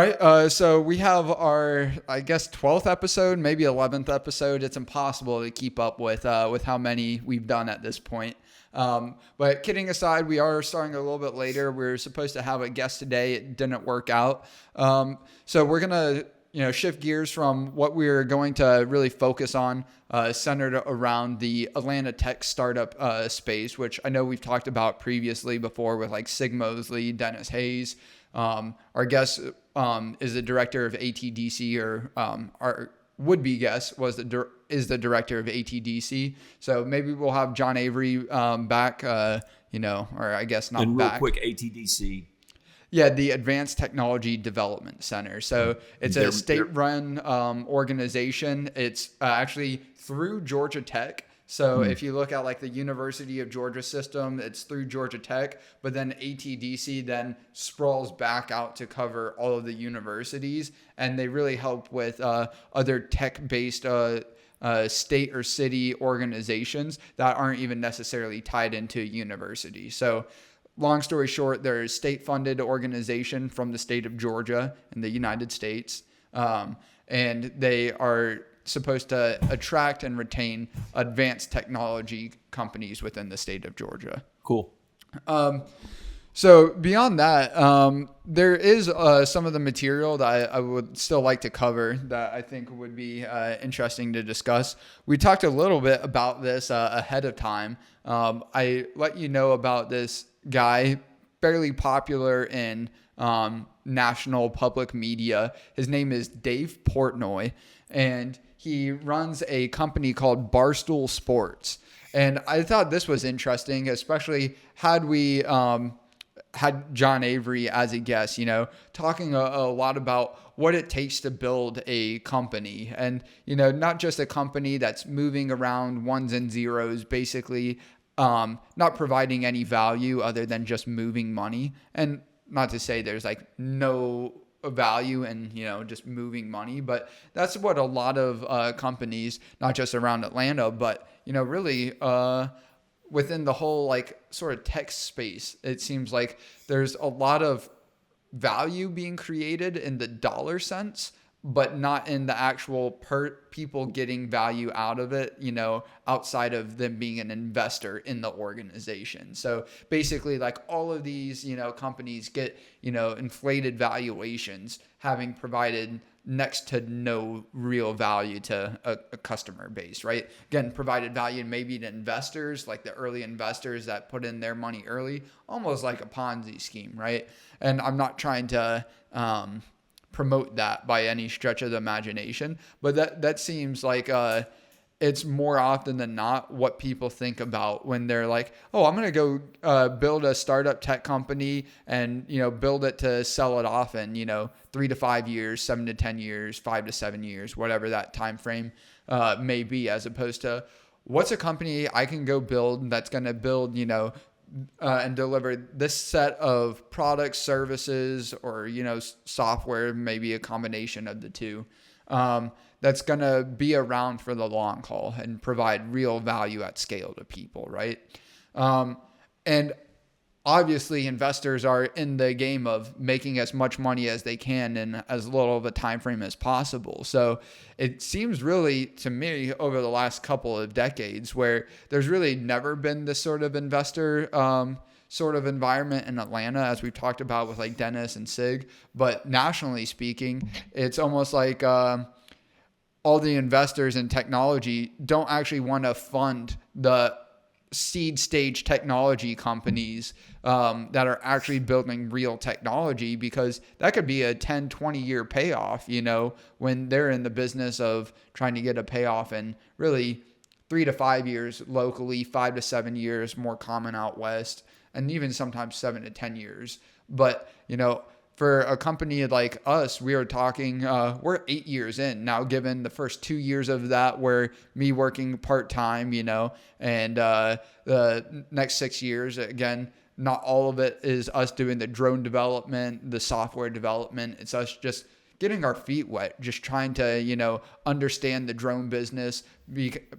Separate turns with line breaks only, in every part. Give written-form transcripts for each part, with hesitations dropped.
right. So we have our, I guess, 12th episode, maybe 11th episode. It's impossible to keep up with how many we've done at this point. But kidding aside, we are starting a little bit later. We were supposed to have a guest today. It didn't work out. So we're going to, shift gears from what we're going to really focus on, centered around the Atlanta tech startup space, which I know we've talked about previously before with like Sig Mosley, Dennis Hayes. Our guest is the director of ATDC, or our would-be guest is the director of ATDC. So maybe we'll have John Avery back, or I guess not
and
back.
And real quick, ATDC.
Yeah, the Advanced Technology Development Center. So it's a state-run organization. It's actually through Georgia Tech. So if you look at like the University of Georgia system, it's through Georgia Tech, but then ATDC then sprawls back out to cover all of the universities, and they really help with other tech-based state or city organizations that aren't even necessarily tied into a university. So long story short, they're a state-funded organization from the state of Georgia in the United States, and they are supposed to attract and retain advanced technology companies within the state of Georgia.
Cool.
So beyond that, there is some of the material that I would still like to cover that I think would be interesting to discuss. We talked a little bit about this ahead of time. I let you know about this guy, fairly popular in national public media. His name is Dave Portnoy, and he runs a company called Barstool Sports. And I thought this was interesting, especially had we had John Avery as a guest, talking a lot about what it takes to build a company. And, not just a company that's moving around ones and zeros, basically not providing any value other than just moving money. And not to say there's like no value in, just moving money, but that's what a lot of companies, not just around Atlanta, but, really within the whole like sort of tech space, it seems like there's a lot of value being created in the dollar sense, but not in the actual people getting value out of it, outside of them being an investor in the organization. So basically like all of these, companies get, inflated valuations, having provided next to no real value to a customer base, right? Again, provided value maybe to investors, like the early investors that put in their money early, almost like a Ponzi scheme, right? And I'm not trying to, promote that by any stretch of the imagination, but that seems like it's more often than not what people think about when they're like, oh, I'm going to go build a startup tech company and build it to sell it off in 3 to 5 years, 7 to 10 years, 5 to 7 years, whatever that time frame may be, as opposed to what's a company I can go build that's going to build and deliver this set of products, services, or, software, maybe a combination of the two, that's going to be around for the long haul and provide real value at scale to people, right? And obviously investors are in the game of making as much money as they can in as little of a time frame as possible. So it seems really to me over the last couple of decades where there's really never been this sort of investor sort of environment in Atlanta, as we've talked about with like Dennis and Sig. But nationally speaking, it's almost like all the investors in technology don't actually want to fund the seed stage technology companies that are actually building real technology, because that could be a 10, 20 year payoff, when they're in the business of trying to get a payoff in really 3 to 5 years locally, 5 to 7 years more common out west, and even sometimes 7 to 10 years. But, for a company like us, we are talking, we're 8 years in now, given the first 2 years of that were me working part-time, and the next 6 years, again, not all of it is us doing the drone development, the software development. It's us just getting our feet wet, just trying to, understand the drone business,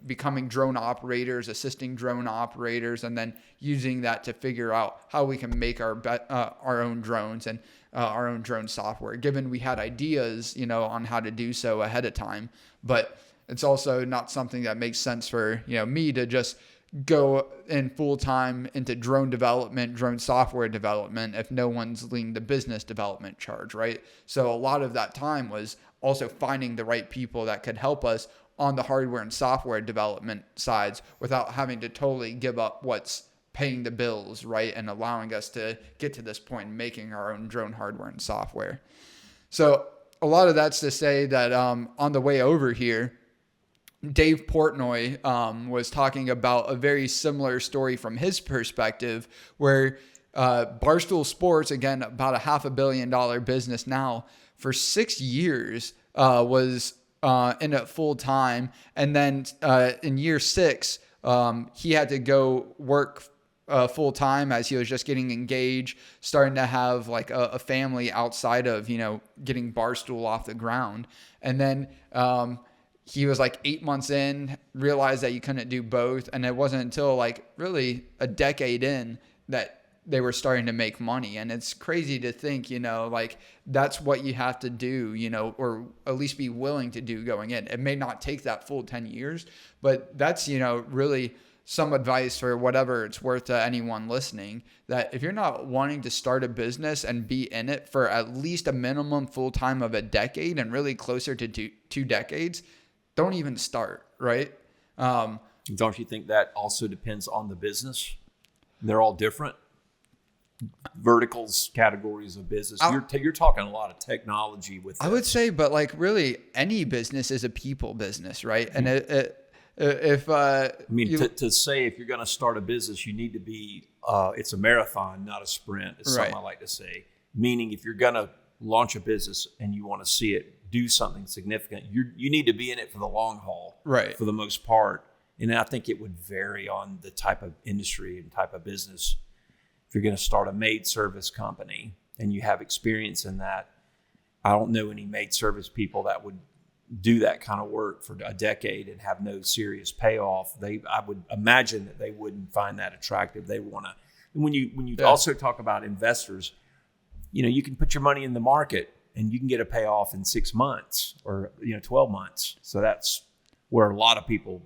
becoming drone operators, assisting drone operators, and then using that to figure out how we can make our own drones. And our own drone software, given we had ideas, on how to do so ahead of time. But it's also not something that makes sense for, me to just go in full time into drone development, drone software development, if no one's leading the business development charge, right? So a lot of that time was also finding the right people that could help us on the hardware and software development sides without having to totally give up what's paying the bills, right? And allowing us to get to this point and making our own drone hardware and software. So a lot of that's to say that on the way over here, Dave Portnoy was talking about a very similar story from his perspective, where Barstool Sports, again, about a $500 million business now, for 6 years was in it full time. And then in year 6, he had to go work full time as he was just getting engaged, starting to have like a family outside of, getting Barstool off the ground. And then he was like 8 months in, realized that you couldn't do both. And it wasn't until like really a decade in that they were starting to make money. And it's crazy to think, like that's what you have to do, or at least be willing to do going in. It may not take that full 10 years, but that's, really some advice for whatever it's worth to anyone listening, that if you're not wanting to start a business and be in it for at least a minimum full time of a decade and really closer to 2 decades, don't even start, right?
Don't you think that also depends on the business? They're all different verticals, categories of business. You're talking a lot of technology with this.
I would say, but like really any business is a people business, right? And
to say if you're going to start a business, you need to be, it's a marathon, not a sprint. It's something I like to say. Meaning if you're going to launch a business and you want to see it do something significant, you need to be in it for the long haul,
right?
For the most part. And I think it would vary on the type of industry and type of business. If you're going to start a maid service company and you have experience in that, I don't know any maid service people that would do that kind of work for a decade and have no serious payoff. I would imagine that they wouldn't find that attractive. They want to. And when you also talk about investors, you can put your money in the market and you can get a payoff in 6 months or 12 months. So that's where a lot of people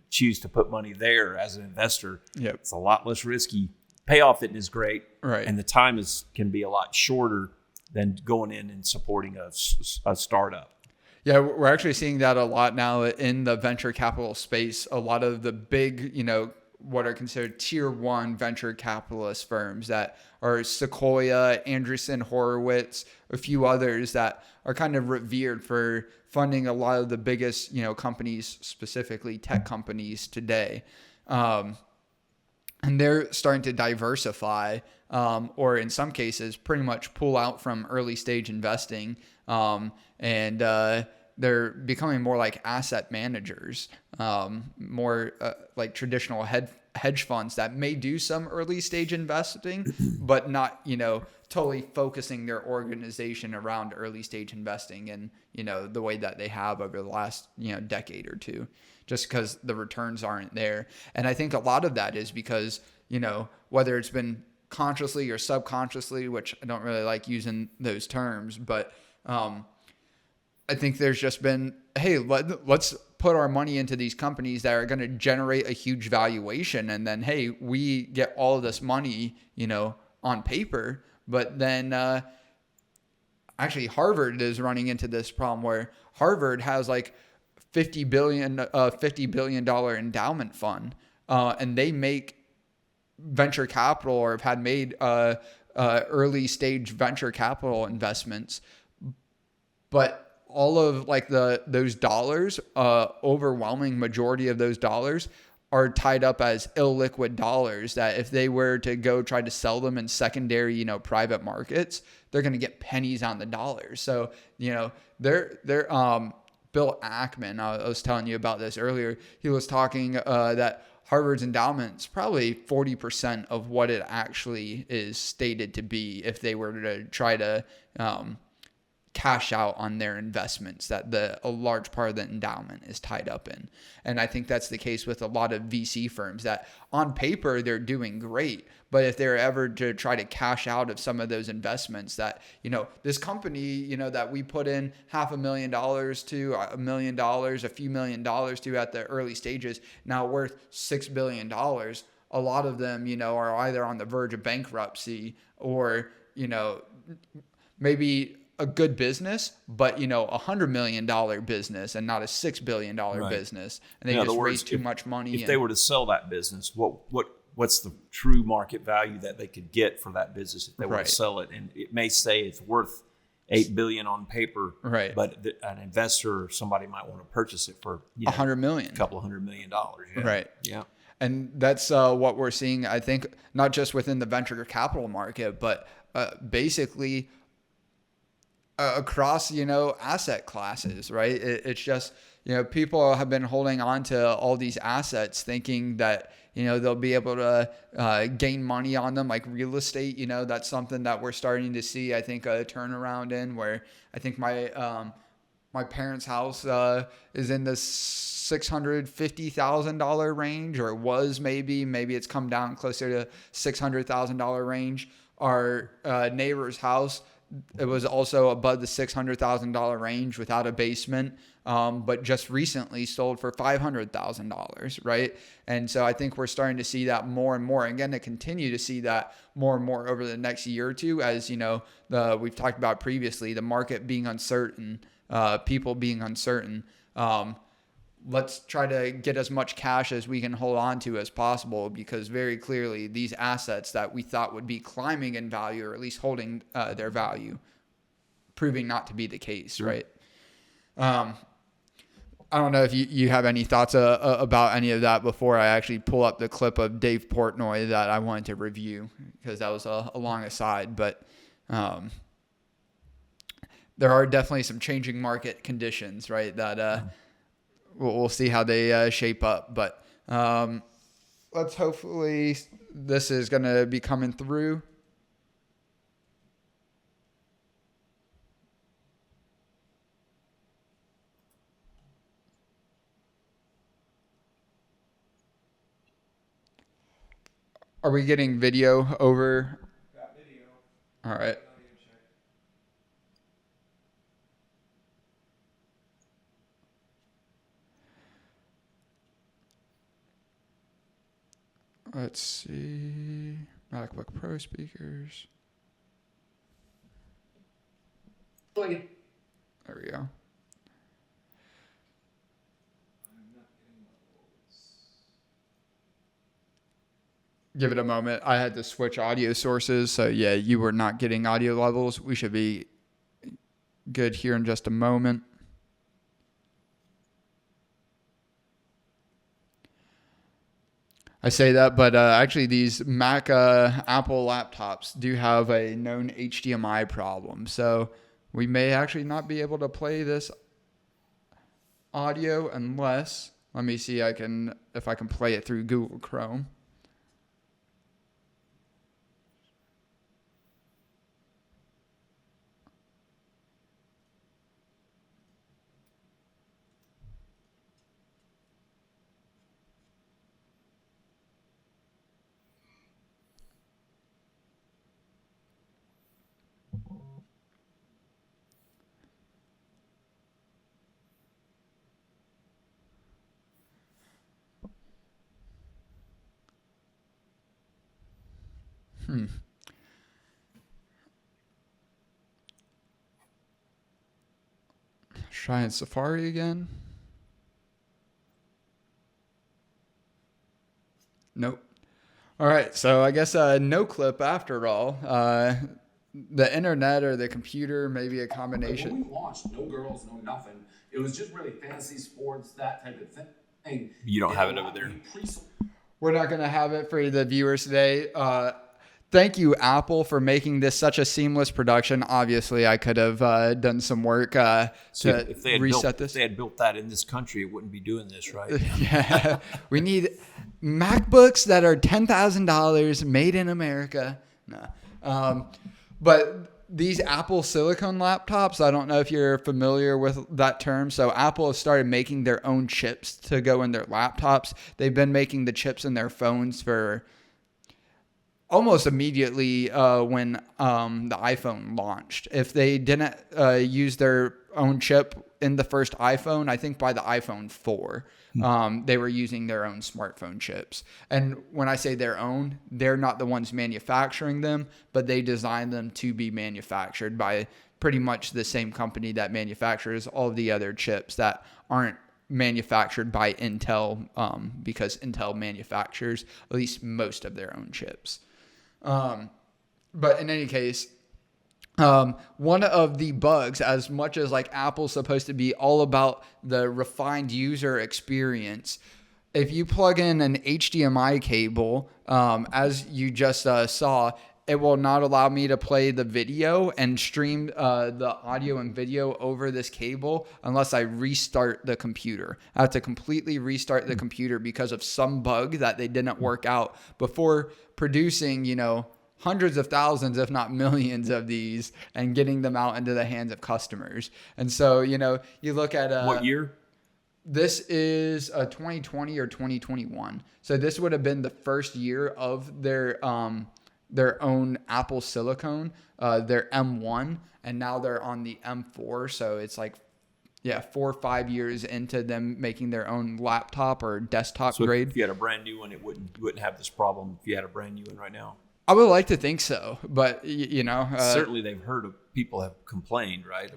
choose to put money there as an investor.
Yep.
It's a lot less risky. Payoff is great,
right?
And the time can be a lot shorter than going in and supporting a startup.
Yeah, we're actually seeing that a lot now in the venture capital space. A lot of the big, what are considered tier 1 venture capitalist firms that are Sequoia, Andreessen Horowitz, a few others that are kind of revered for funding a lot of the biggest, companies, specifically tech companies today. And they're starting to diversify, or in some cases, pretty much pull out from early stage investing. And they're becoming more like asset managers, more like traditional hedge funds that may do some early stage investing, but not, totally focusing their organization around early stage investing and, the way that they have over the last, decade or two, just because the returns aren't there. And I think a lot of that is because, whether it's been consciously or subconsciously, which I don't really like using those terms, but I think there's just been, hey, let's put our money into these companies that are going to generate a huge valuation. And then, hey, we get all of this money, on paper. But then actually Harvard is running into this problem where Harvard has like $50 billion endowment fund. And they make venture capital or have had made early stage venture capital investments. But all of like those dollars, overwhelming majority of those dollars are tied up as illiquid dollars that if they were to go try to sell them in secondary, private markets, they're going to get pennies on the dollar. So, they're Bill Ackman, I was telling you about this earlier. He was talking that Harvard's endowment's probably 40% of what it actually is stated to be if they were to try to cash out on their investments that a large part of the endowment is tied up in. And I think that's the case with a lot of VC firms that on paper they're doing great, but if they're ever to try to cash out of some of those investments that, this company, that we put in $500,000 to $1 million, a few $1,000,000 to at the early stages, now worth $6 billion. A lot of them, are either on the verge of bankruptcy or, maybe a good business, but $100 million business and not a $6 billion business, and they just raise too much money.
If they were to sell that business, what's the true market value that they could get for that business if they were to sell it? And it may say it's worth $8 billion on paper, but an investor or somebody might want to purchase it for
$100 million,
a couple $100 million. Yeah.
And that's what we're seeing, I think, not just within the venture capital market, but basically across, asset classes, right? It's just, people have been holding on to all these assets thinking that, they'll be able to gain money on them, like real estate. That's something that we're starting to see, I think, a turnaround in, where I think my parents' house is in the $650,000 range, or it was maybe it's come down closer to $600,000 range. Our neighbor's house, it was also above the $600,000 range without a basement, but just recently sold for $500,000, right? And so I think we're starting to see that more and more. Again, to continue to see that more and more over the next year or two, as we've talked about previously, the market being uncertain, people being uncertain. Let's try to get as much cash as we can hold on to as possible, because very clearly these assets that we thought would be climbing in value, or at least holding their value, proving not to be the case, right? I don't know if you have any thoughts about any of that before I actually pull up the clip of Dave Portnoy that I wanted to review, because that was a long aside, but there are definitely some changing market conditions, right, that we'll see how they shape up. But let's hopefully this is going to be coming through. Are we getting video over?
Got video.
All right. Let's see. MacBook Pro speakers. There we go. Give it a moment. I had to switch audio sources. So yeah, you were not getting audio levels. We should be good here in just a moment. I say that, but actually these Mac Apple laptops do have a known HDMI problem. So we may actually not be able to play this audio unless, let me see if I can play it through Google Chrome. Trying Safari again. Nope. All right, so I guess no clip after all. The internet or the computer, maybe a combination.
When we launched, no girls, no nothing. It was just really fantasy sports, that type of thing.
You don't have it over there.
We're not going to have it for the viewers today. Thank you, Apple, for making this such a seamless production. Obviously, I could have done some work to reset this.
If they had built that in this country, it wouldn't be doing this, right?
Yeah. We need MacBooks that are $10,000 made in America. No. But these Apple silicone laptops, I don't know if you're familiar with that term. So Apple has started making their own chips to go in their laptops. They've been making the chips in their phones for almost immediately when the iPhone launched. If they didn't use their own chip in the first iPhone, I think by the iPhone 4, they were using their own smartphone chips. And when I say their own, they're not the ones manufacturing them, but they designed them to be manufactured by pretty much the same company that manufactures all of the other chips that aren't manufactured by Intel, because Intel manufactures at least most of their own chips. But in any case, one of the bugs, as much as like Apple's supposed to be all about the refined user experience, if you plug in an HDMI cable, as you just saw, it will not allow me to play the video and stream the audio and video over this cable unless I restart the computer. I have to completely restart the computer because of some bug that they didn't work out before producing, hundreds of thousands, if not millions of these and getting them out into the hands of customers. And so, you look at
what year?
This is 2020 or 2021. So this would have been the first year of their own Apple silicone, their M1, and now they're on the M4. So it's like, 4 or 5 years into them making their own laptop or desktop grade.
If you had a brand new one, you wouldn't have this problem if you had a brand new one right now.
I would like to think so, but
certainly they've heard of people have complained, right?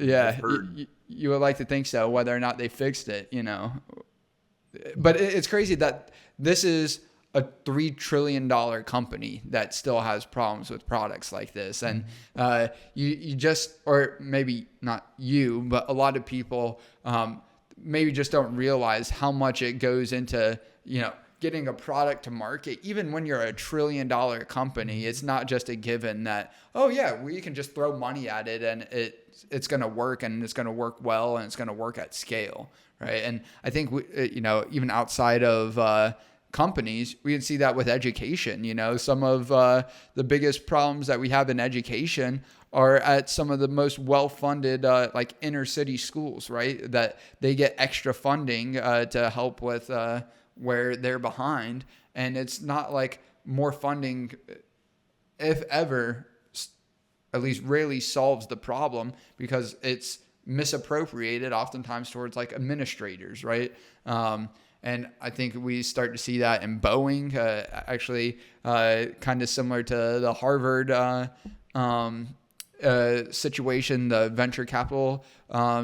You would like to think so, whether or not they fixed it, But it's crazy that this is a $3 trillion company that still has problems with products like this. And you just, or maybe not you, but a lot of people maybe just don't realize how much it goes into, getting a product to market. Even when you're a $1 trillion company, it's not just a given that, we can just throw money at it and it's going to work, and it's going to work well, and it's going to work at scale, right? And I think even outside of companies, we can see that with education. Some of the biggest problems that we have in education are at some of the most well-funded like inner city schools, right? That they get extra funding to help with where they're behind. And it's not like more funding, if ever, at least rarely solves the problem, because it's misappropriated oftentimes towards like administrators, right? And I think we start to see that in Boeing, actually kind of similar to the Harvard situation, the venture capital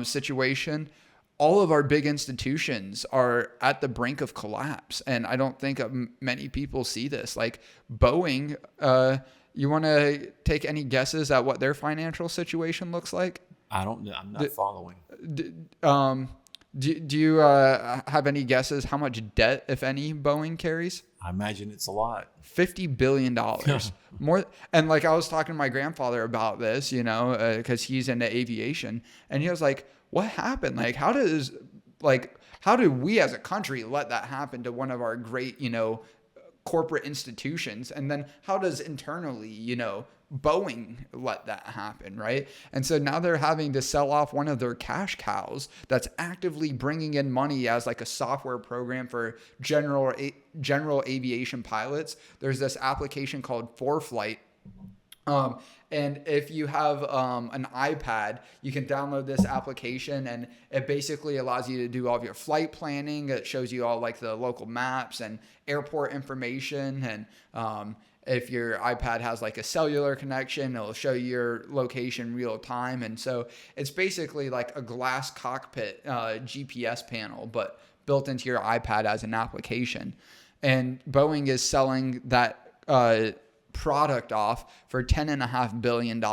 situation. All of our big institutions are at the brink of collapse. And I don't think many people see this. Like Boeing, you want to take any guesses at what their financial situation looks like?
I don't know. I'm not following.
Do you have any guesses how much debt, if any, Boeing carries?
I imagine it's a lot.
$50 billion more. And like I was talking to my grandfather about this, because he's into aviation, and he was like, what happened? Like, how do we as a country let that happen to one of our great, corporate institutions? And then how does internally, Boeing let that happen, right? And so now they're having to sell off one of their cash cows that's actively bringing in money as like a software program for general aviation pilots. There's this application called ForeFlight. And if you have an iPad, you can download this application, and it basically allows you to do all of your flight planning. It shows you all like the local maps and airport information. And if your iPad has like a cellular connection, it'll show you your location real time. And so it's basically like a glass cockpit GPS panel, but built into your iPad as an application. And Boeing is selling that product off for $10.5 billion,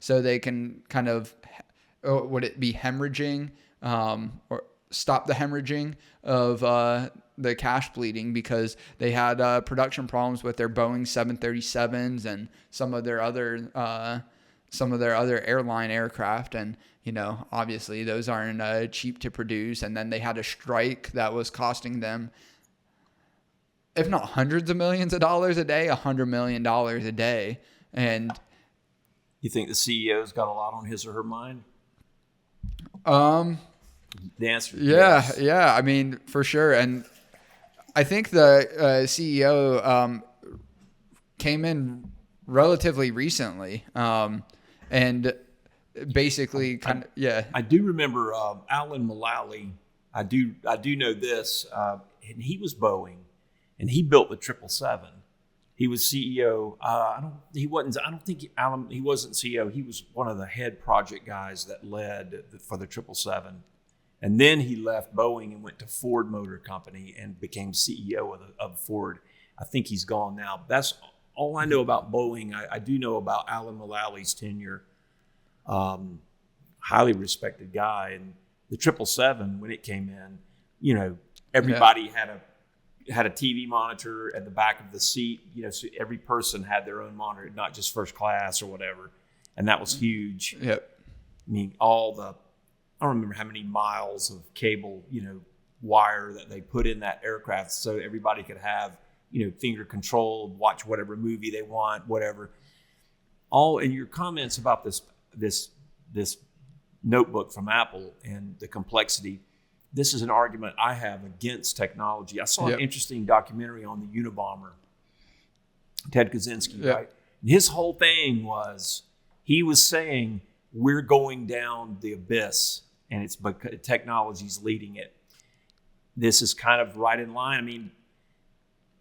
so they can kind of, would it be hemorrhaging, or stop the hemorrhaging of the cash bleeding, because they had production problems with their Boeing 737s and some of their other airline aircraft. And obviously those aren't cheap to produce. And then they had a strike that was costing them, if not hundreds of millions of dollars a day, $100 million a day. And
You think the CEO's got a lot on his or her mind? The answer is yes.
Yeah. I mean, for sure. And I think the CEO came in relatively recently, and basically
I do remember Alan Mullally. I do know this, and he was Boeing, and he built the 777. He was CEO. I don't think he wasn't CEO. He was one of the head project guys that led for the 777. And then he left Boeing and went to Ford Motor Company and became CEO of Ford. I think he's gone now. That's all I know about Boeing. I do know about Alan Mullally's tenure. Highly respected guy. And the 777, when it came in, everybody had a TV monitor at the back of the seat. So every person had their own monitor, not just first class or whatever. And that was huge.
Yep.
I mean, I don't remember how many miles of cable, wire that they put in that aircraft so everybody could have, finger controlled, watch whatever movie they want, whatever. All in your comments about this notebook from Apple and the complexity. This is an argument I have against technology. I saw an interesting documentary on the Unabomber, Ted Kaczynski, right? And his whole thing was, he was saying, we're going down the abyss, and it's because technology's leading it. This is kind of right in line. I mean,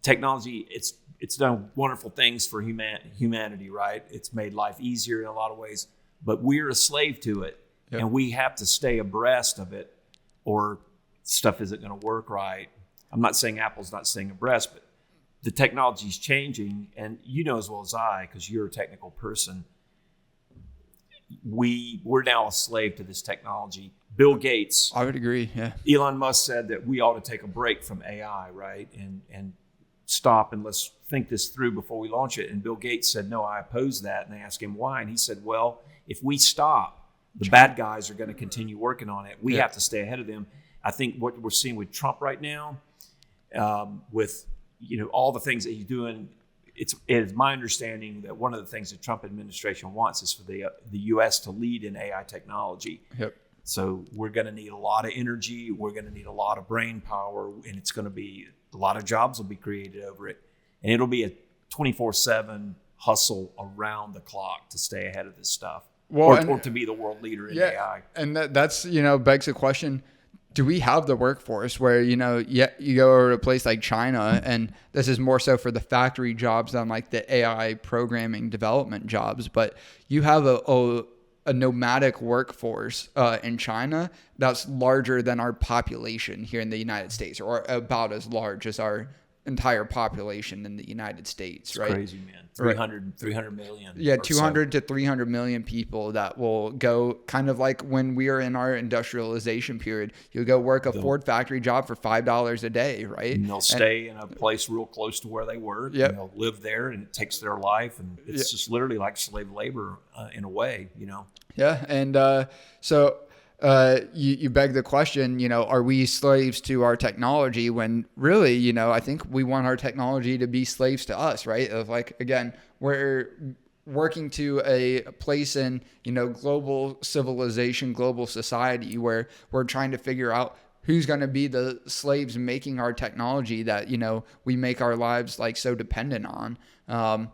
technology, it's done wonderful things for humanity, right? It's made life easier in a lot of ways, but we're a slave to it, and we have to stay abreast of it, or stuff isn't going to work right. I'm not saying Apple's not staying abreast, but the technology's changing, and you know as well as I, because you're a technical person, we're now a slave to this technology. Bill Gates,
I would agree. Yeah.
Elon Musk said that we ought to take a break from AI, right? And stop and let's think this through before we launch it. And Bill Gates said, no, I oppose that. And they asked him why. And he said, well, if we stop, the bad guys are going to continue working on it. We have to stay ahead of them. I think what we're seeing with Trump right now, with all the things that he's doing, it is my understanding that one of the things the Trump administration wants is for the U.S. to lead in AI technology.
Yep.
So we're going to need a lot of energy. We're going to need a lot of brain power, and it's going to be a lot of jobs will be created over it, and it'll be a 24/7 hustle around the clock to stay ahead of this stuff, or to be the world leader in AI.
And that's begs the question: do we have the workforce where you go over to a place like China, and this is more so for the factory jobs than like the AI programming development jobs, but you have a nomadic workforce in China that's larger than our population here in the United States, or about as large as our entire population in the United States,
it's
right?
Crazy, man. 300 million.
Yeah, 200 to 300 million people that will go kind of like when we are in our industrialization period. You'll go work a Ford factory job for $5 a day, right?
And they'll stay in a place real close to where they work.
Yep.
And they'll live there, and it takes their life. And it's just literally like slave labor in a way,
Yeah, and so you beg the question, are we slaves to our technology when really, I think we want our technology to be slaves to us, right? Of like, again, we're working to a place in, global civilization, global society where we're trying to figure out who's going to be the slaves making our technology that, we make our lives like so dependent on.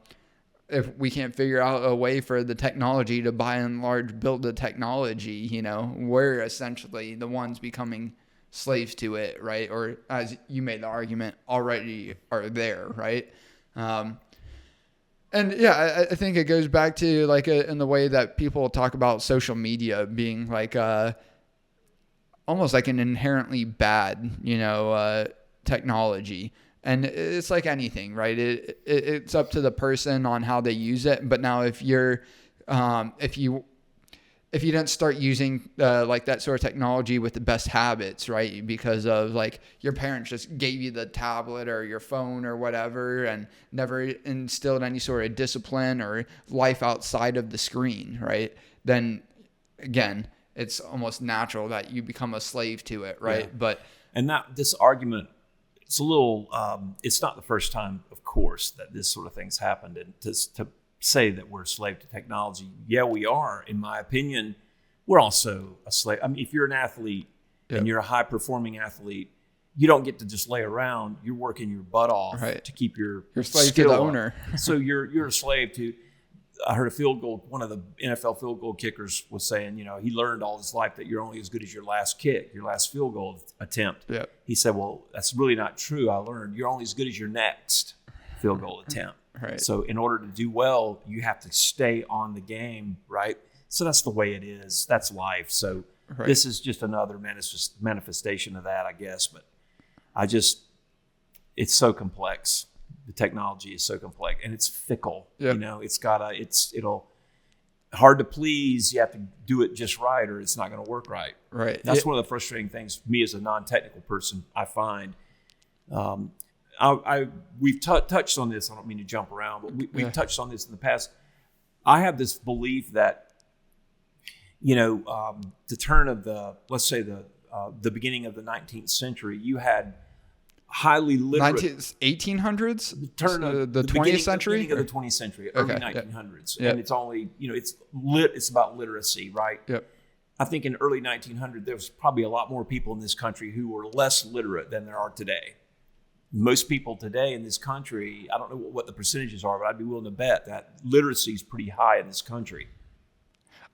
If we can't figure out a way for the technology to by and large build the technology, we're essentially the ones becoming slaves to it, right? Or as you made the argument, already are there, right? And yeah, I think it goes back to like in the way that people talk about social media being like almost like an inherently bad, technology. And it's like anything, right? It's up to the person on how they use it. But now if you didn't start using like that sort of technology with the best habits, right? Because of like your parents just gave you the tablet or your phone or whatever and never instilled any sort of discipline or life outside of the screen, right? Then again, it's almost natural that you become a slave to it, right?
Yeah. And this argument, it's a little, it's not the first time, of course, that this sort of thing's happened. And to say that we're a slave to technology. Yeah, we are. In my opinion, we're also a slave. I mean, if you're an athlete and you're a high performing athlete, you don't get to just lay around. You're working your butt off to keep your
You're a slave to
skill
the
up.
owner.
So you're a slave to. I heard a field goal. One of the NFL field goal kickers was saying, he learned all his life that you're only as good as your last kick, your last field goal attempt.
Yep.
He said, well, that's really not true. I learned you're only as good as your next field goal attempt.
Right.
So in order to do well, you have to stay on the game, right? So that's the way it is. That's life. So this is just another manifestation of that, I guess. But it's so complex. The technology is so complex and it's fickle.
Yep.
It'll hard to please. You have to do it just right or it's not going to work right.
Right.
That's one of the frustrating things for me as a non-technical person, I find. We've touched on this. I don't mean to jump around, but we've touched on this in the past. I have this belief that, the turn of let's say the beginning of the 19th century, you had highly literate
1800s, the 20th century,
beginning of the 20th century, early 1900s, and it's only it's about literacy, right?
Yep.
I think in early 1900 there was probably a lot more people in this country who were less literate than there are today. Most people today in this country, I don't know what the percentages are, but I'd be willing to bet that literacy is pretty high in this country.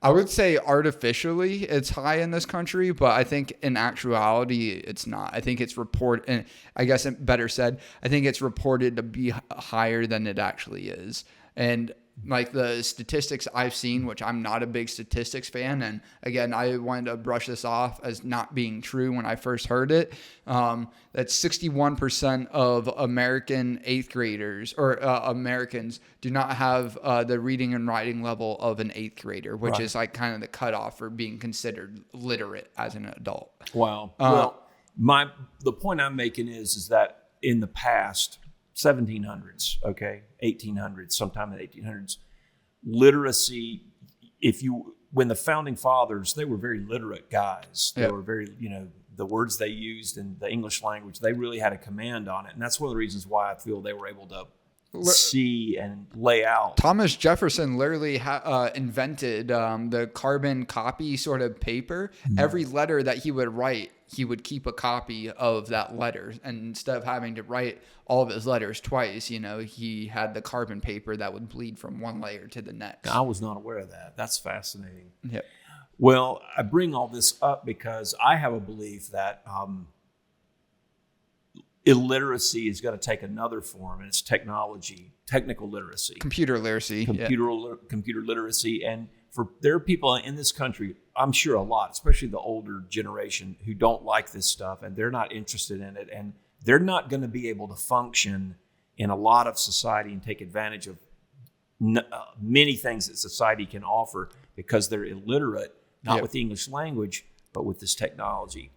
I would say artificially it's high in this country, but I think in actuality it's not. I think it's reported, and I guess better said, I think it's reported to be higher than it actually is. And like the statistics I've seen, which I'm not a big statistics fan, and again, I wanted to brush this off as not being true when I first heard it, that 61% of American eighth graders or Americans do not have the reading and writing level of an eighth grader, which is like kind of the cutoff for being considered literate as an adult.
Wow. The point I'm making is that in the past, 1700s, 1800s, sometime in the 1800s, literacy, when the founding fathers, they were very literate guys. They were very, the words they used in the English language, they really had a command on it. And that's one of the reasons why I feel they were able to see and lay out.
Thomas Jefferson literally invented the carbon copy sort of paper. Mm-hmm. Every letter that he would write, he would keep a copy of that letter. And instead of having to write all of his letters twice, he had the carbon paper that would bleed from one layer to the next.
I was not aware of that. That's fascinating.
Yep.
Well, I bring all this up because I have a belief that illiteracy is going to take another form, and it's technical literacy.
Computer literacy.
Computer literacy. And there are people in this country, I'm sure a lot, especially the older generation, who don't like this stuff, and they're not interested in it, and they're not going to be able to function in a lot of society and take advantage of many things that society can offer because they're illiterate, not with the English language, but with this technology.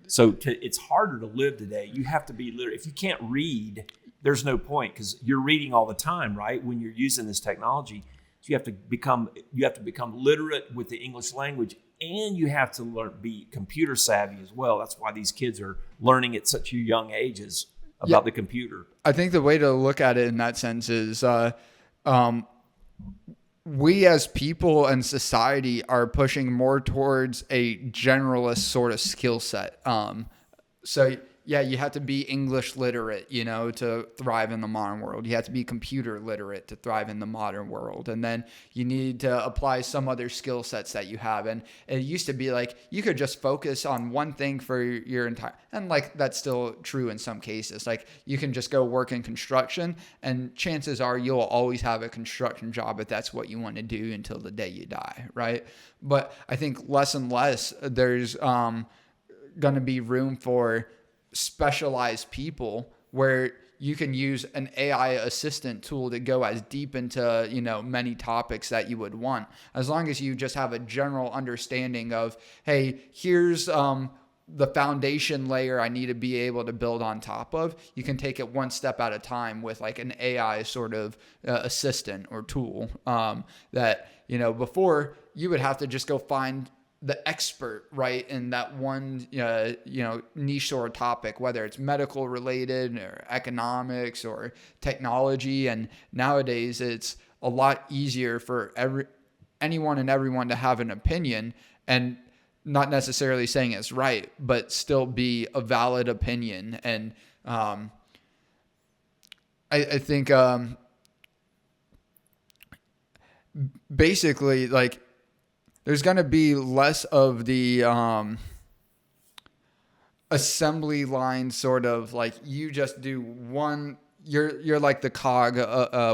So it's harder to live today. You have to be literate. If you can't read, there's no point because you're reading all the time, right? When you're using this technology, so you have to become literate with the English language, and you have to be computer savvy as well. That's why these kids are learning at such young ages about the computer.
I think the way to look at it in that sense is we as people and society are pushing more towards a generalist sort of skill set. So you have to be English literate, to thrive in the modern world. You have to be computer literate to thrive in the modern world. And then you need to apply some other skill sets that you have. And it used to be like you could just focus on one thing for your entire, and like that's still true in some cases. Like you can just go work in construction, and chances are you'll always have a construction job if that's what you want to do until the day you die, right? But I think less and less there's going to be room for specialized people where you can use an AI assistant tool to go as deep into, many topics that you would want. As long as you just have a general understanding of, hey, here's the foundation layer I need to be able to build on top of. You can take it one step at a time with like an AI sort of assistant or tool that, before you would have to just go find the expert, right, in that one, niche or topic, whether it's medical related or economics or technology. And nowadays it's a lot easier for anyone and everyone to have an opinion, and not necessarily saying it's right, but still be a valid opinion. And I think basically, like, there's going to be less of the assembly line sort of, like, you just do one. You're like the cog,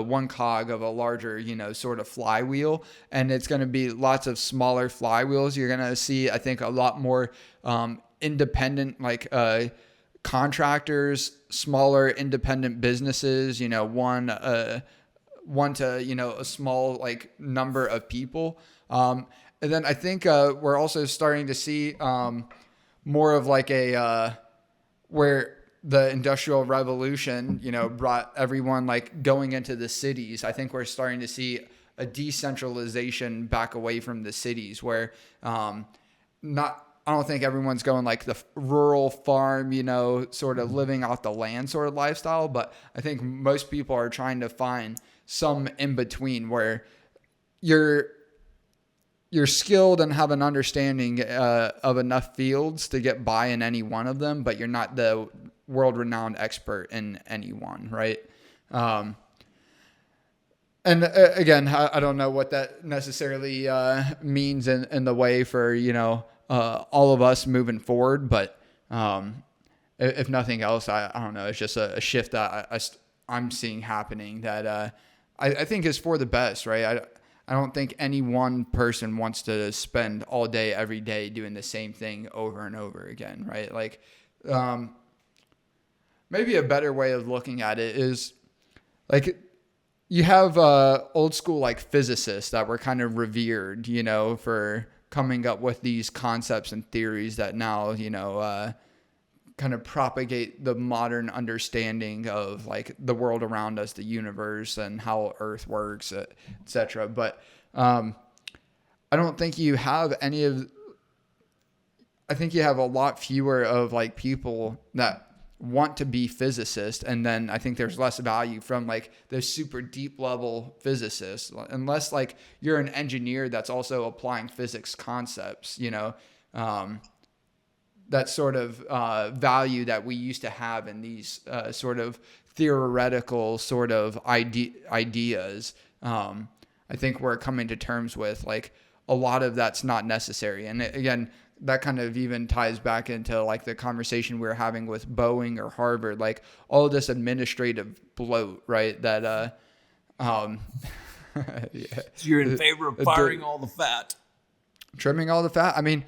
one cog of a larger, sort of flywheel, and it's going to be lots of smaller flywheels. You're going to see, I think, a lot more independent, like contractors, smaller independent businesses. One to a small, like, number of people, and then I think we're also starting to see more of like a where the Industrial Revolution, brought everyone, like, going into the cities. I think we're starting to see a decentralization back away from the cities, where I don't think everyone's going like the rural farm, sort of living off the land sort of lifestyle, but I think most people are trying to find some in between where you're skilled and have an understanding of enough fields to get by in any one of them, but you're not the world-renowned expert in any one, right? And again, I don't know what that necessarily means in the way for all of us moving forward, but if nothing else, I don't know. It's just a shift that I'm seeing happening that I think is for the best, right? I don't think any one person wants to spend all day, every day doing the same thing over and over again, right? Like, maybe a better way of looking at it is, like, you have old school, like, physicists that were kind of revered, for coming up with these concepts and theories that now, kind of propagate the modern understanding of, like, the world around us, the universe, and how Earth works, etc. But I don't think you have I think you have a lot fewer of, like, people that want to be physicists, and then I think there's less value from, like, the super deep level physicists, unless, like, you're an engineer that's also applying physics concepts, that sort of value that we used to have in these sort of theoretical sort of ideas. I think we're coming to terms with, like, a lot of that's not necessary. And again, that kind of even ties back into, like, the conversation we were having with Boeing or Harvard, like, all of this administrative bloat, right? That, yeah.
So you're in favor of firing all the fat,
trimming all the fat. I mean,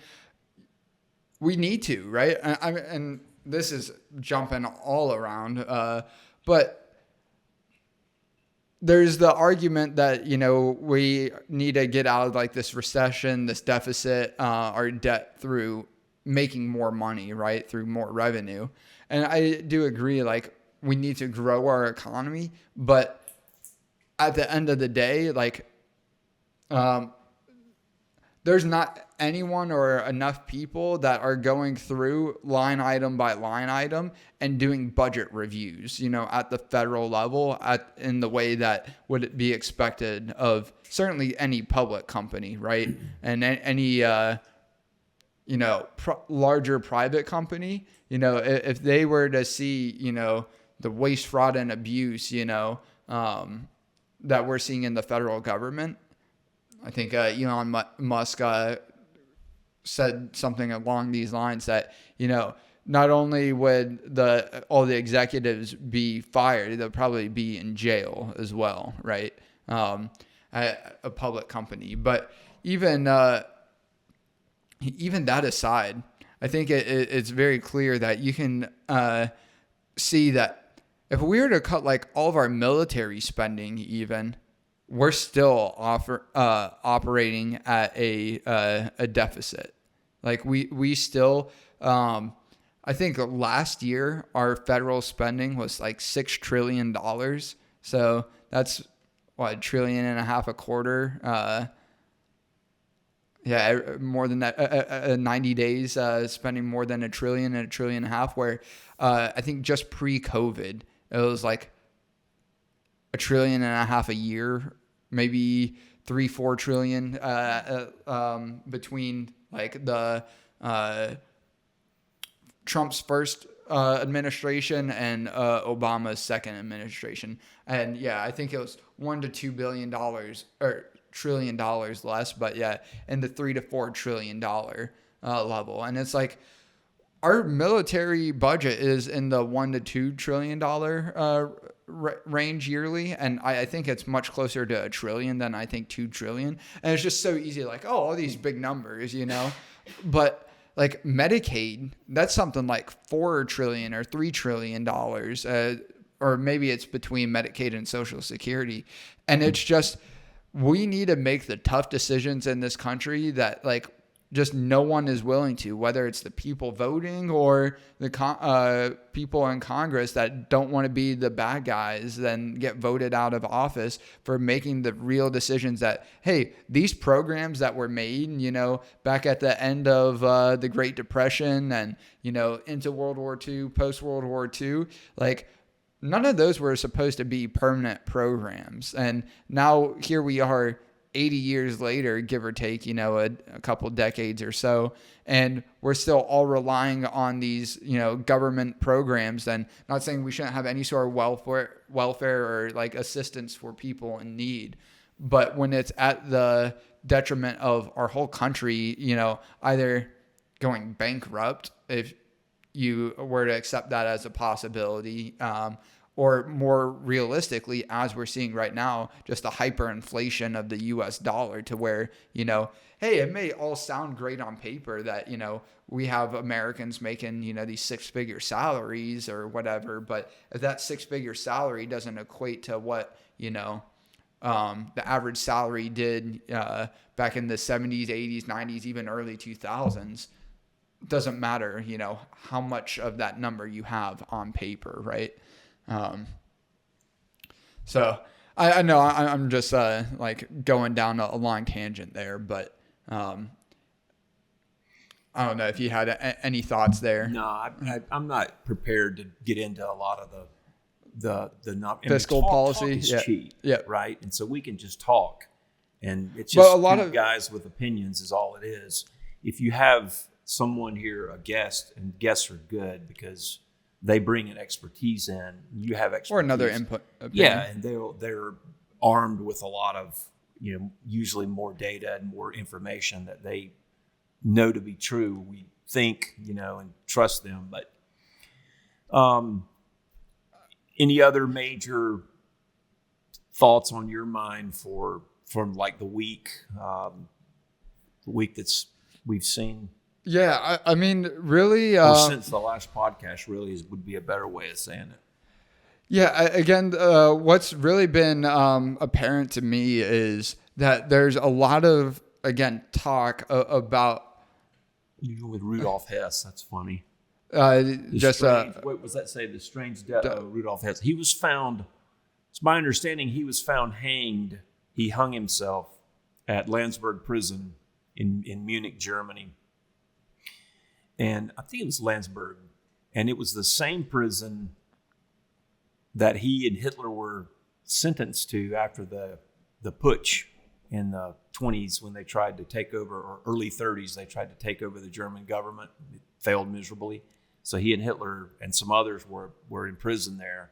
we need to, right? And this is jumping all around, but there's the argument that, we need to get out of, like, this recession, this deficit, our debt through making more money, right? Through more revenue. And I do agree, like, we need to grow our economy, but at the end of the day, like, there's not anyone or enough people that are going through line item by line item and doing budget reviews, at the federal level, in the way that would be expected of certainly any public company, right? And any, larger private company, if they were to see, the waste, fraud, and abuse, that we're seeing in the federal government. I think Elon Musk said something along these lines that, not only would all the executives be fired, they'll probably be in jail as well, right? At a public company. But even that aside, I think it's very clear that you can see that if we were to cut, like, all of our military spending, even, we're still operating at a deficit. Like, we still, I think last year our federal spending was like $6 trillion. So that's what, $1.5 trillion a quarter. More than that. 90 days spending more than $1 trillion and $1.5 trillion. Where I think just pre-COVID it was like $1.5 trillion a year maybe 3-4 trillion between like the Trump's first administration and Obama's second administration. And yeah, I think it was $1 to $2 billion or $1 trillion less, but yeah, in the $3 to $4 trillion level. And it's like our military budget is in the $1 to $2 trillion range yearly, and I think it's much closer to $1 trillion than I think $2 trillion. And it's just so easy, like, oh, all these big numbers, but like Medicaid, that's something like $4 trillion or $3 trillion, or maybe it's between Medicaid and Social Security. And it's just, we need to make the tough decisions in this country that like just no one is willing to, whether it's the people voting or the people in Congress that don't want to be the bad guys, then get voted out of office for making the real decisions that, hey, these programs that were made, back at the end of the Great Depression and, into World War II, post World War II, like none of those were supposed to be permanent programs. And now here we are 80 years later, give or take, a couple decades or so, and we're still all relying on these, government programs. And not saying we shouldn't have any sort of welfare or like assistance for people in need, but when it's at the detriment of our whole country, either going bankrupt, if you were to accept that as a possibility, or more realistically, as we're seeing right now, just the hyperinflation of the US dollar to where, hey, it may all sound great on paper that, we have Americans making, these 6-figure salaries or whatever. But if that 6-figure salary doesn't equate to what, the average salary did back in the 70s, 80s, 90s, even early 2000s, doesn't matter, how much of that number you have on paper, right? So I know I'm just like going down a long tangent there, but I don't know if you had any thoughts there.
No, I'm not prepared to get into a lot of the
fiscal policy.
Talk is cheap, right? And so we can just talk, and it's just a lot of guys with opinions is all it is. If you have someone here, a guest, and guests are good because they bring an expertise in. You have expertise.
Or another input. Opinion.
Yeah, and they're armed with a lot of, usually more data and more information that they know to be true. We think, and trust them. But any other major thoughts on your mind from like the week that's we've seen?
Yeah, I mean, really...
since the last podcast really would be a better way of saying it.
Yeah, again, what's really been apparent to me is that there's a lot of, again, talk about...
You go with Rudolf Hess, that's funny.
What
was that say? The strange death of Rudolf Hess. He was found, it's my understanding, he was found hanged. He hung himself at Landsberg prison in Munich, Germany. And I think it was Landsberg. And it was the same prison that he and Hitler were sentenced to after the putsch in the 20s when they tried to take over, or early 30s, they tried to take over the German government. It failed miserably. So he and Hitler and some others were in prison there.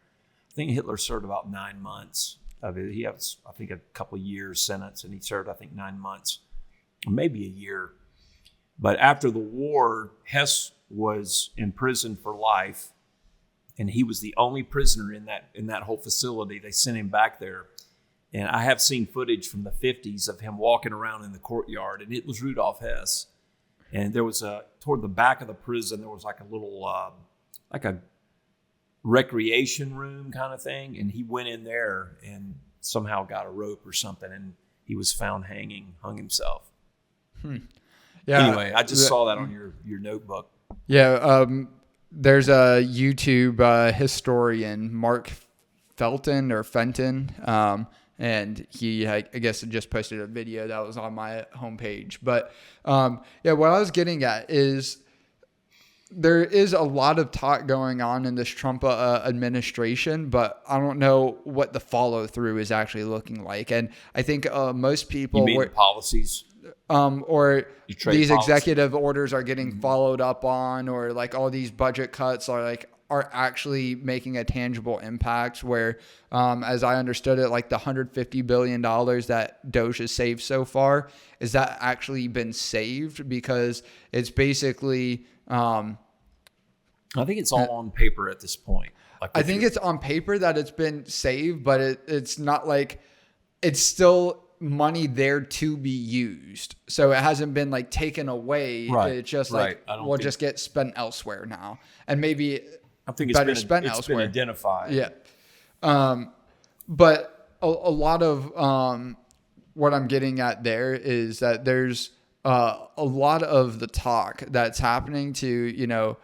I think Hitler served about 9 months of it. He has, I think, a couple of years sentence, and he served, I think, 9 months, or maybe a year. But after the war, Hess was in prison for life, and he was the only prisoner in that whole facility. They sent him back there. And I have seen footage from the 50s of him walking around in the courtyard, and it was Rudolf Hess. And there was toward the back of the prison, there was like a little, like a recreation room kind of thing. And he went in there and somehow got a rope or something, and he was found hung himself.
Yeah.
Anyway, I just saw that on your notebook.
Yeah. There's a YouTube historian, Mark Fenton, and he, I guess, just posted a video that was on my homepage. But yeah, what I was getting at is there is a lot of talk going on in this Trump administration, but I don't know what the follow through is actually looking like. And I think most people,
You mean the policies?
Or
Trade
these
policy.
executive orders are getting followed up on, or like all these budget cuts are actually making a tangible impact. Where, as I understood it, like the $150 billion that Doge has saved so far, is that actually been saved? Because it's basically,
I think it's all on paper at this point. Like
I think it's on paper that it's been saved, but it's not like it's still money there to be used. So it hasn't been like taken away.
Right.
It's just
Right.
like we'll just get spent elsewhere now, and maybe
I think it's
better
been,
spent
it's
elsewhere.
been identified.
Yeah. But a lot of what I'm getting at there is that there's a lot of the talk that's happening to,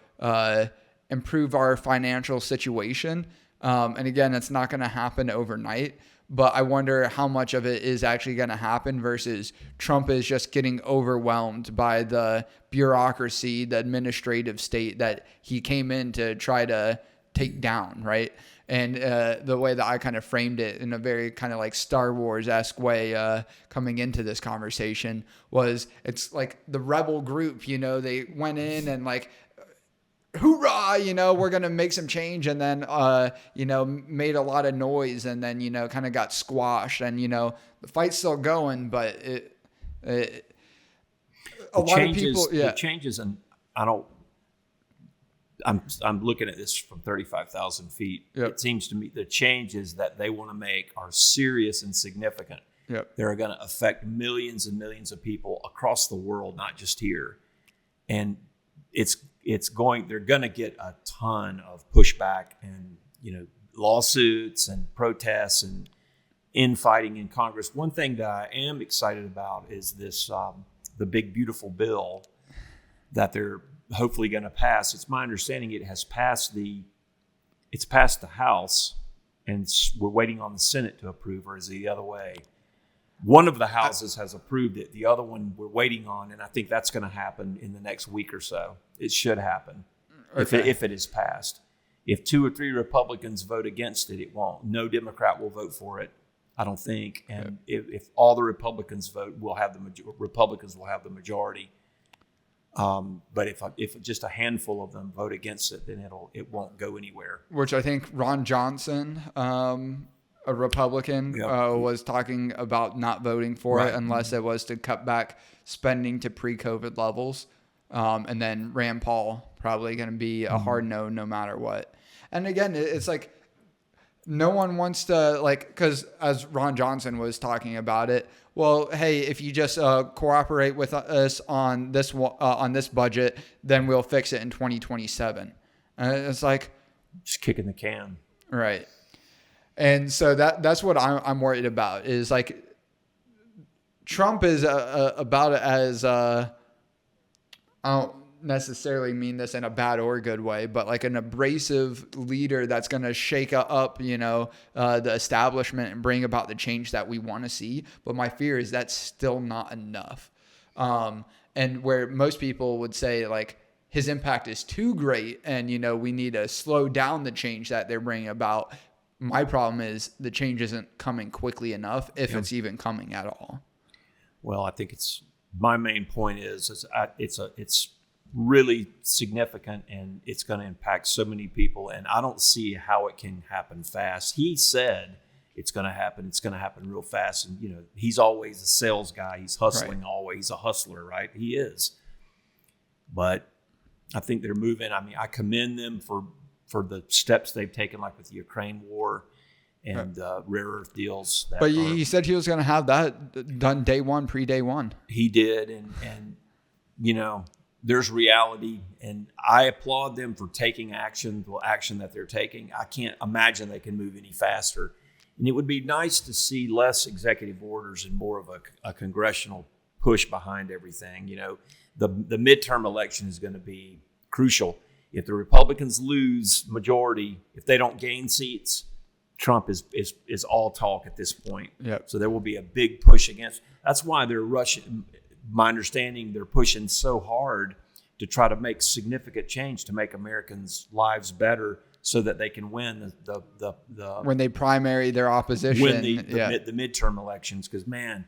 improve our financial situation. And again, it's not going to happen overnight, but I wonder how much of it is actually going to happen versus Trump is just getting overwhelmed by the bureaucracy, the administrative state that he came in to try to take down, right? And the way that I kind of framed it in a very kind of like Star Wars-esque way coming into this conversation was it's like the rebel group, they went in and like, hoorah, we're going to make some change, and then, made a lot of noise, and then, kind of got squashed, and, the fight's still going, but a lot of people,
the changes, and I'm looking at this from 35,000 feet.
Yep.
It seems to me the changes that they want to make are serious and significant.
Yep.
They're going to affect millions and millions of people across the world, not just here. And they're going to get a ton of pushback and, lawsuits and protests and infighting in Congress. One thing that I am excited about is this, the big, beautiful bill that they're hopefully going to pass. It's my understanding it's passed the House, and we're waiting on the Senate to approve, or is it the other way? One of the houses has approved it. The other one we're waiting on, and I think that's going to happen in the next week or so. It should happen if it is passed. If 2 or 3 Republicans vote against it, it won't. No Democrat will vote for it, I don't think. And if all the Republicans vote, Republicans will have the majority. But if just a handful of them vote against it, then it won't go anywhere.
Which I think Ron Johnson, a Republican, was talking about not voting for it unless it was to cut back spending to pre-COVID levels. And then Rand Paul probably going to be a hard no matter what. And again, it's like no one wants to because as Ron Johnson was talking about it, well, hey, if you just cooperate with us on this budget, then we'll fix it in 2027. And it's like
just kicking the can,
right? And so that's what I'm worried about is like Trump is about it as I don't necessarily mean this in a bad or good way, but like an abrasive leader that's going to shake up, the establishment and bring about the change that we want to see. But my fear is that's still not enough. And where most people would say like his impact is too great and, we need to slow down the change that they're bringing about. My problem is the change isn't coming quickly enough if it's even coming at all.
Well, I think my main point is it's really significant and it's going to impact so many people. And I don't see how it can happen fast. He said it's going to happen. It's going to happen real fast. And, he's always a sales guy. He's hustling always. He's a hustler, right? He is. But I think they're moving. I mean, I commend them for the steps they've taken, like with the Ukraine war and rare earth deals.
But he said he was going to have that done day one, pre-day one.
He did. And there's reality. And I applaud them for taking action that they're taking. I can't imagine they can move any faster. And it would be nice to see less executive orders and more of a congressional push behind everything. The midterm election is going to be crucial. If the Republicans lose majority, if they don't gain seats, Trump is all talk at this point.
Yep.
So there will be a big push against. That's why they're rushing. My understanding, they're pushing so hard to try to make significant change to make Americans' lives better so that they can win the
when they primary their opposition,
win the midterm elections. Because, man,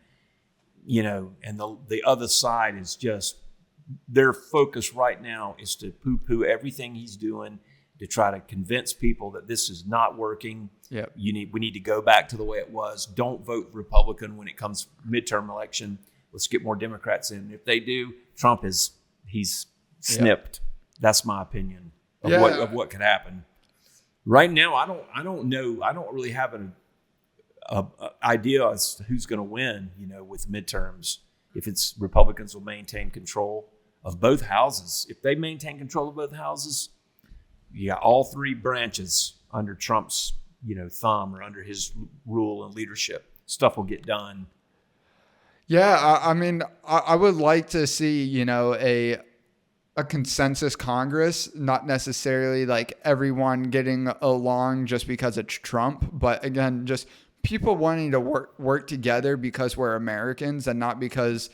and the other side is just, their focus right now is to poo-poo everything he's doing, to try to convince people that this is not working.
Yep.
We need to go back to the way it was. Don't vote Republican when it comes midterm election. Let's get more Democrats in. If they do, Trump he's snipped. Yep. That's my opinion of what could happen. Right now, I don't know. I don't really have an idea as to who's going to win, with midterms. If it's Republicans will maintain control of both houses. If they maintain control of both houses, you got all three branches under Trump's, thumb, or under his rule and leadership. Stuff will get done.
Yeah, I mean, I would like to see, a consensus Congress, not necessarily like everyone getting along just because it's Trump, but again, just people wanting to work together because we're Americans and not because,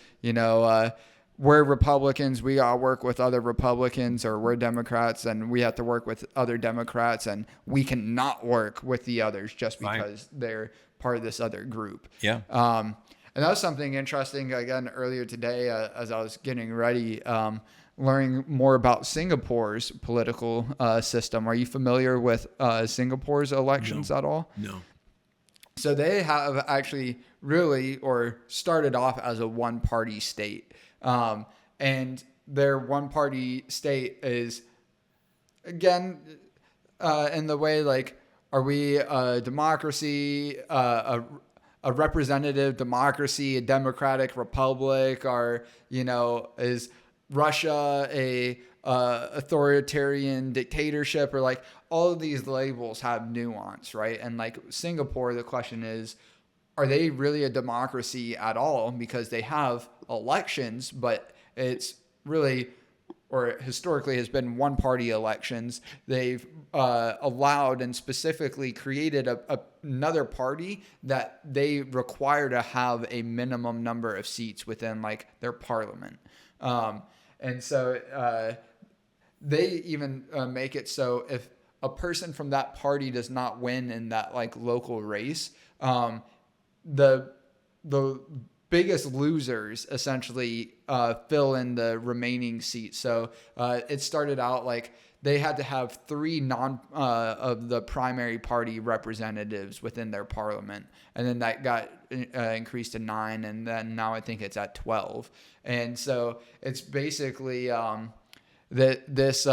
we're Republicans, we all work with other Republicans, or we're Democrats and we have to work with other Democrats, and we cannot work with the others just because they're part of this other group.
Yeah.
And that was something interesting, again, earlier today as I was getting ready, learning more about Singapore's political system. Are you familiar with Singapore's elections at all?
No.
So they have actually started off as a one-party state. And their one-party state is, again, in the way, like, are we a democracy, a representative democracy, a democratic republic, or, is Russia a authoritarian dictatorship, or like all of these labels have nuance, right? And like Singapore, the question is, are they really a democracy at all? Because they have elections, but it's really, or historically has been one-party elections. They've allowed and specifically created another party that they require to have a minimum number of seats within like their parliament. And so they even make it so if a person from that party does not win in that like local race, the biggest losers essentially fill in the remaining seats. So it started out like they had to have 3 of the primary party representatives within their parliament, and then that got increased to 9, and then now I think it's at 12. And so it's basically this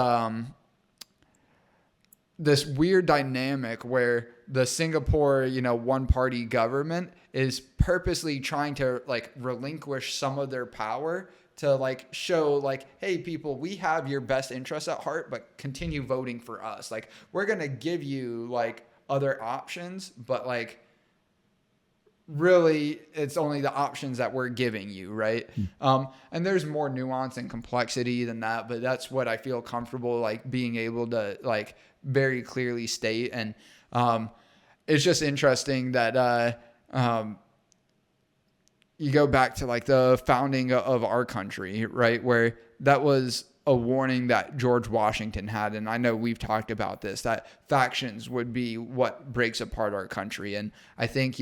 weird dynamic where the Singapore, one-party government is purposely trying to like relinquish some of their power to like show like, hey, people, we have your best interests at heart, but continue voting for us. Like, we're going to give you like other options, but like really it's only the options that we're giving you, right? And there's more nuance and complexity than that, but that's what I feel comfortable like being able to like very clearly state. And it's just interesting that you go back to like the founding of our country, right? Where that was a warning that George Washington had. And I know we've talked about this, that factions would be what breaks apart our country. And I think,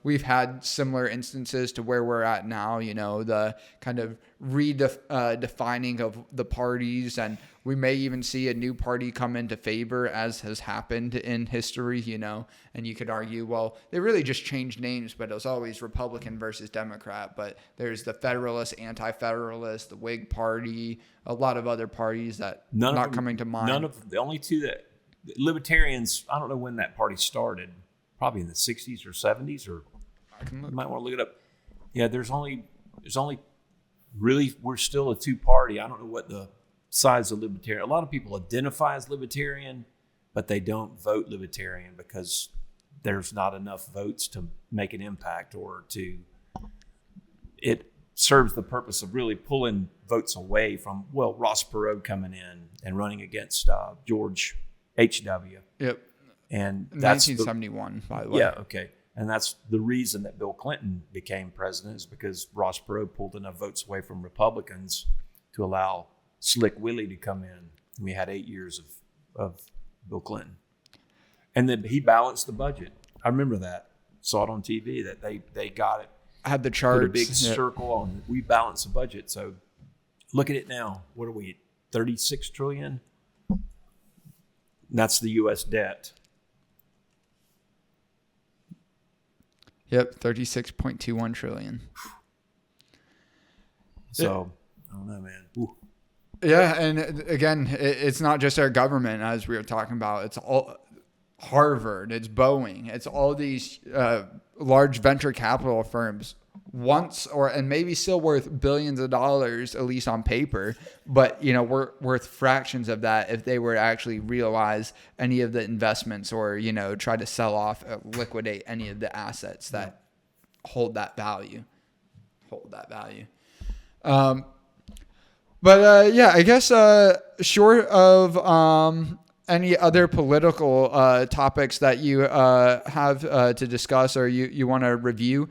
we've had similar instances to where we're at now, the kind of redefining of the parties, and we may even see a new party come into favor, as has happened in history, and you could argue, well, they really just changed names, but it was always Republican versus Democrat. But there's the Federalist, Anti-Federalist, the Whig Party, a lot of other parties that coming to mind.
None of the only two that Libertarians, I don't know when that party started, probably in the 60s or 70s, or you might want to look it up. Yeah, there's only really, we're still a two-party. I don't know what the size of libertarian. A lot of people identify as libertarian, but they don't vote libertarian because there's not enough votes to make an impact, or it serves the purpose of really pulling votes away from, Ross Perot coming in and running against George H.W.
Yep.
And that's
1971, by the way.
Yeah, okay. And that's the reason that Bill Clinton became president, is because Ross Perot pulled enough votes away from Republicans to allow Slick Willie to come in. We had 8 years of Bill Clinton. And then he balanced the budget. I remember that. Saw it on TV that they got it.
I had the charts.
Put a big circle on. We balanced the budget. So look at it now. What are we at? 36 trillion? That's the U.S. debt.
Yep, 36.21 trillion.
So, I don't know, man. Ooh.
Yeah, and again, it's not just our government, as we were talking about. It's all Harvard, it's Boeing, it's all these large venture capital firms. And maybe still worth billions of dollars, at least on paper, but we're worth fractions of that if they were to actually realize any of the investments or try to sell off, liquidate any of the assets that hold that value. But I guess short of any other political topics that you have to discuss or you want to review.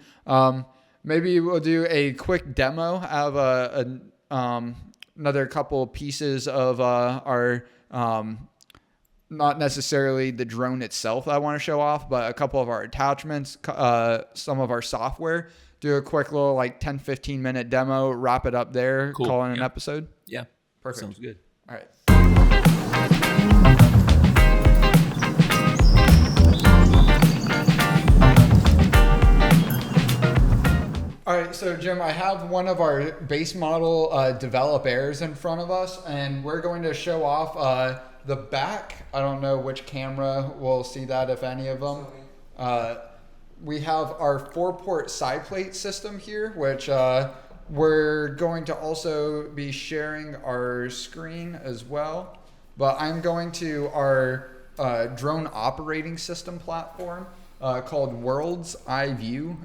Maybe we'll do a quick demo of another couple pieces of our, not necessarily the drone itself that I want to show off, but a couple of our attachments, some of our software. Do a quick little 10, 15 minute demo, wrap it up there,
cool.
Call it an episode.
Yeah.
Perfect.
Sounds good.
All right. All right, so Jim, I have one of our base model develop airs in front of us, and we're going to show off the back. I don't know which camera will see that, if any of them. We have our 4-port side plate system here, which we're going to also be sharing our screen as well. But I'm going to our drone operating system platform. Called World's Eye View.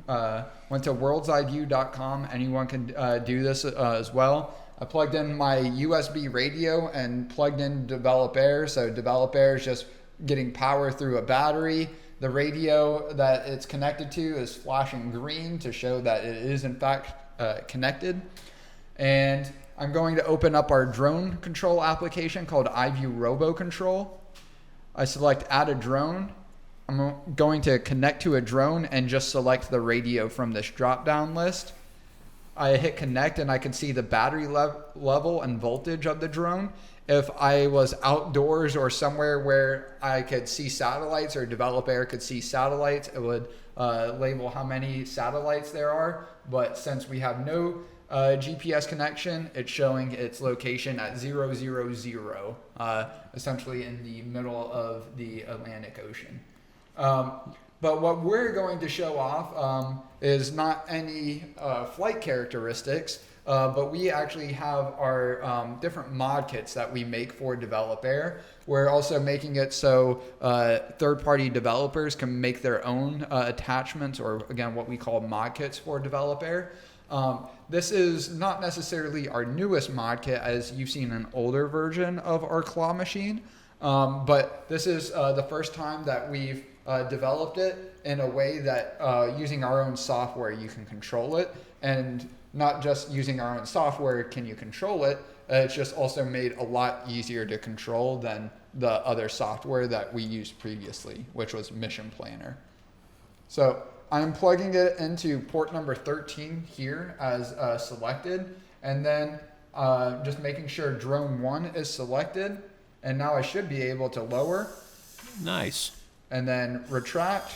Went to world'seyeview.com. Anyone can do this as well. I plugged in my USB radio and plugged in Develop Air. So Develop Air is just getting power through a battery. The radio that it's connected to is flashing green to show that it is in fact connected. And I'm going to open up our drone control application called iView Robo Control. I select Add a Drone. I'm going to connect to a drone and just select the radio from this drop-down list. I hit connect and I can see the battery level and voltage of the drone. If I was outdoors or somewhere where I could see satellites or Develop Air could see satellites, it would label how many satellites there are. But since we have no GPS connection, it's showing its location at 000, essentially in the middle of the Atlantic Ocean. But what we're going to show off is not any flight characteristics, but we actually have our different mod kits that we make for Develop Air. We're also making it so third-party developers can make their own attachments, or again, what we call mod kits for Develop Air. This is not necessarily our newest mod kit, as you've seen an older version of our claw machine, but this is the first time that we've developed it in a way that using our own software you can control it, and not just using our own software can you control it, it's just also made a lot easier to control than the other software that we used previously, which was Mission Planner. So I'm plugging it into port number 13 here as selected, and then just making sure drone 1 is selected, and now I should be able to lower.
Nice.
And then retract.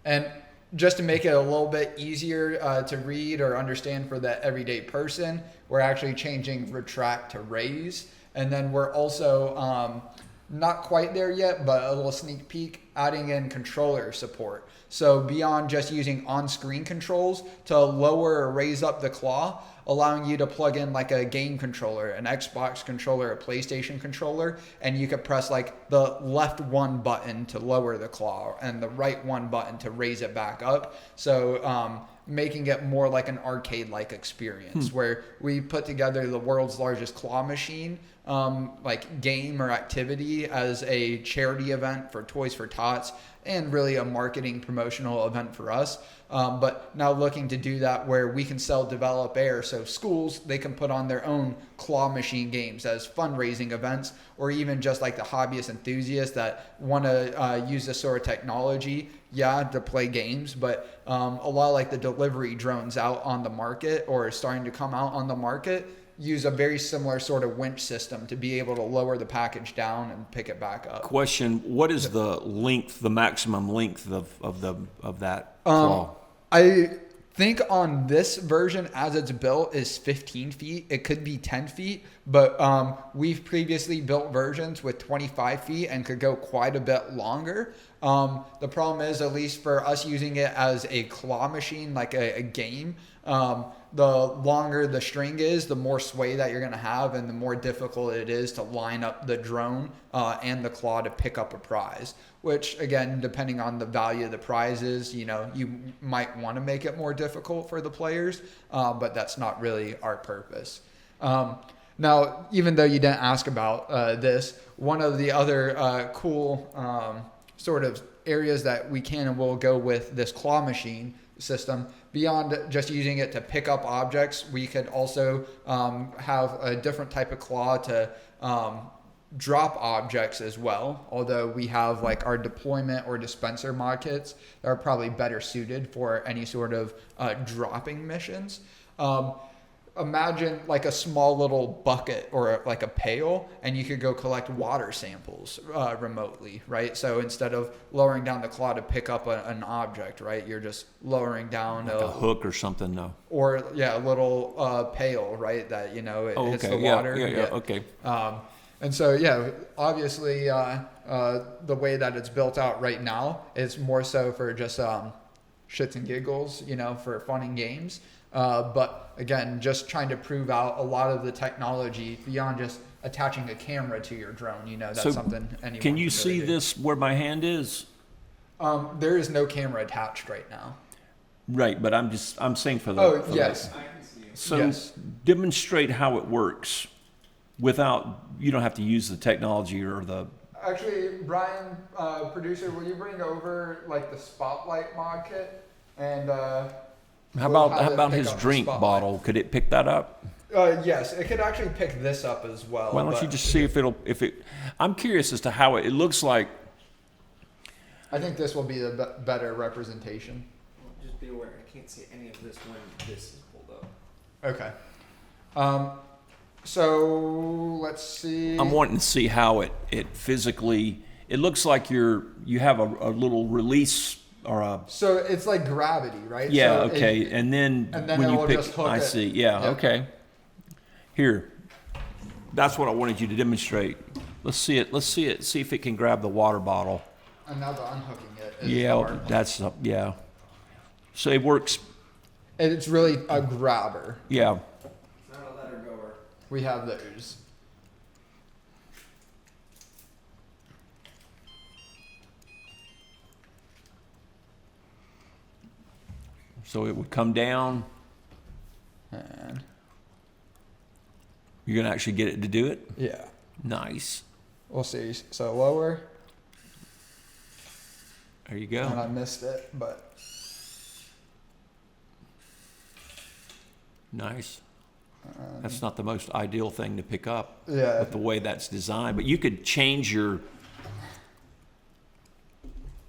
And just to make it a little bit easier to read or understand for the everyday person, we're actually changing retract to raise. And then we're also not quite there yet, but a little sneak peek, adding in controller support. So beyond just using on-screen controls to lower or raise up the claw, allowing you to plug in like a game controller, an Xbox controller, a PlayStation controller, and you could press like the left 1 button to lower the claw and the right 1 button to raise it back up. So making it more like an arcade-like experience where we put together the world's largest claw machine like game or activity as a charity event for Toys for Tots. shots and really a marketing promotional event for us. But now looking to do that where we can sell develop air. So schools, they can put on their own claw machine games as fundraising events, or even just like the hobbyist enthusiasts that want to use this sort of technology, to play games. But a lot of like the delivery drones out on the market or starting to come out on the market use a very similar sort of winch system to be able to lower the package down and pick it back up.
Question: what is the length, the maximum length of that claw?
I think on this version, as it's built, is 15 feet. It could be 10 feet, but we've previously built versions with 25 feet and could go quite a bit longer. The problem is, at least for us using it as a claw machine, like a game, the longer the string is, the more sway that you're going to have and the more difficult it is to line up the drone and the claw to pick up a prize, which again, depending on the value of the prizes, you might want to make it more difficult for the players, but that's not really our purpose. Now, even though you didn't ask about this, one of the other cool sort of areas that we can and will go with this claw machine system, beyond just using it to pick up objects, we could also have a different type of claw to drop objects as well. Although we have like our deployment or dispenser mod kits that are probably better suited for any sort of dropping missions. Imagine like a small little bucket or like a pail, and you could go collect water samples remotely, right? So instead of lowering down the claw to pick up an object, right, you're just lowering down
like a hook or something, no?
Or a little pail, right? That it hits the water.
Okay.
And so obviously the way that it's built out right now is more so for just shits and giggles, for fun and games. But again, just trying to prove out a lot of the technology beyond just attaching a camera to your drone. That's so something anyone
can you
really
see
do.
this where my hand is?
There is no camera attached right now.
Right, but I'm saying for the.
Oh, yes.
I can see it.
So
Yes.
demonstrate how it works without, you don't have to use the technology or the.
Actually, Brian, producer, will you bring over like the spotlight mod kit and
How
we'll
about
have it pick
his
up the
drink
spotlight.
bottle? Could it pick that up?
Yes, it could actually pick this up as well.
Why don't
but
you just see if it? I'm curious as to how it looks like.
I think this will be the better representation.
Just be aware, I can't see any of this when this is pulled up.
Okay. So let's see.
I'm wanting to see how it physically. It looks like you have a little release or a.
So it's like gravity, right?
Yeah.
So
Okay. And then
it
when you
will
pick,
just hook
I
it.
see. Yeah.
Yep.
Okay. Here. That's what I wanted you to demonstrate. Let's see it. Let's see it. See if it can grab the water bottle.
And now the unhooking it is
Yeah.
hard.
That's yeah. So it works.
It's really a grabber.
Yeah.
It's not a letter goer.
We have those.
So it would come down.
And
You're gonna actually get it to do it.
yeah,
Nice.
we'll see. So lower,
There you
and
go.
I missed it, but
Nice. That's not the most ideal thing to pick up
yeah.
with the way that's designed, but you could change your.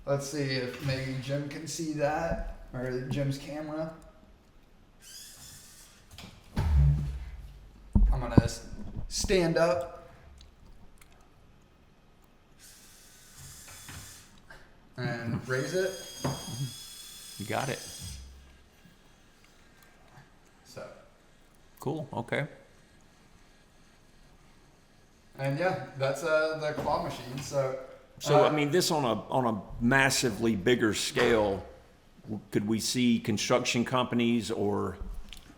Let's see if maybe Jim can see that, or Jim's camera. I'm gonna stand up and raise it.
You got it.
So,
Cool. Okay.
and yeah, that's the claw machine. So,
So I mean, this on a massively bigger scale, could we see construction companies or?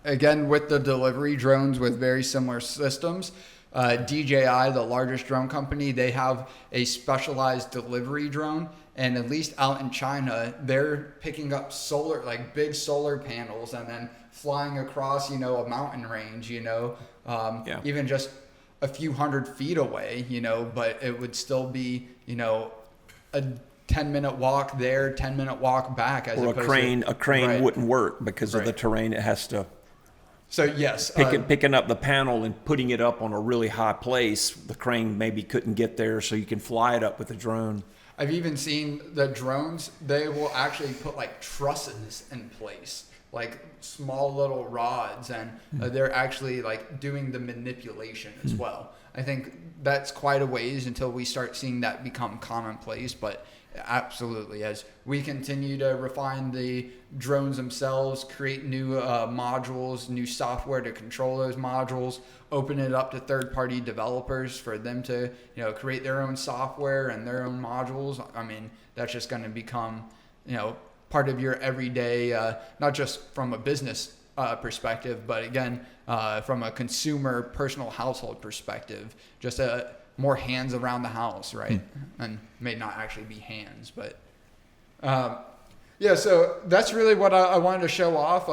again, with the delivery drones with very similar systems, DJI, the largest drone company, they have a specialized delivery drone. And at least out in China, they're picking up big solar panels and then flying across, a mountain range, even just a few 100 feet away, but it would still be, a 10-minute walk there, 10-minute walk back. As
Or
opposed
a crane
right.
wouldn't work because of the
Right.
terrain. It has to
So yes,
picking up the panel and putting it up on a really high place. The crane maybe couldn't get there, so you can fly it up with a drone.
I've even seen the drones, they will actually put like trusses in place, like small little rods, and they're actually like doing the manipulation as well. I think that's quite a ways until we start seeing that become commonplace, but absolutely, as we continue to refine the drones themselves, create new modules, new software to control those modules, open it up to third-party developers for them to, create their own software and their own modules. I mean, that's just going to become, part of your everyday, not just from a business perspective, but again, from a consumer, personal household perspective, just more hands around the house, right? And may not actually be hands, but yeah, so that's really what I wanted to show off.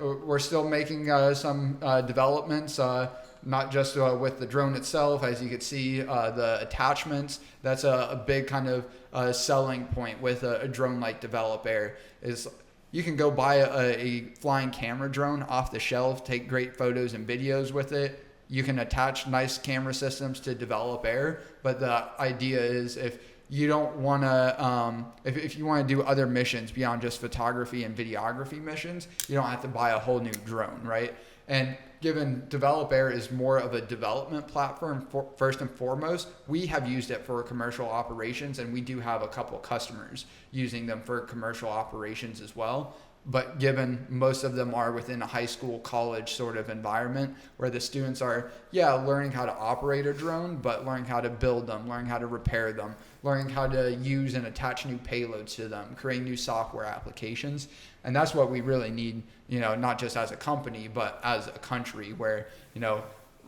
We're still making some developments, not just with the drone itself. As you can see, the attachments, that's a big kind of selling point with a drone like Develop Air is you can go buy a flying camera drone off the shelf, take great photos and videos with it. You can attach nice camera systems to Develop Air, but the idea is if you don't want to, if you want to do other missions beyond just photography and videography missions, you don't have to buy a whole new drone, right? And given Develop Air is more of a development platform, first and foremost, we have used it for commercial operations, and we do have a couple customers using them for commercial operations as well. But given most of them are within a high school, college sort of environment where the students are, learning how to operate a drone, but learning how to build them, learning how to repair them, learning how to use and attach new payloads to them, create new software applications. And that's what we really need, not just as a company, but as a country where,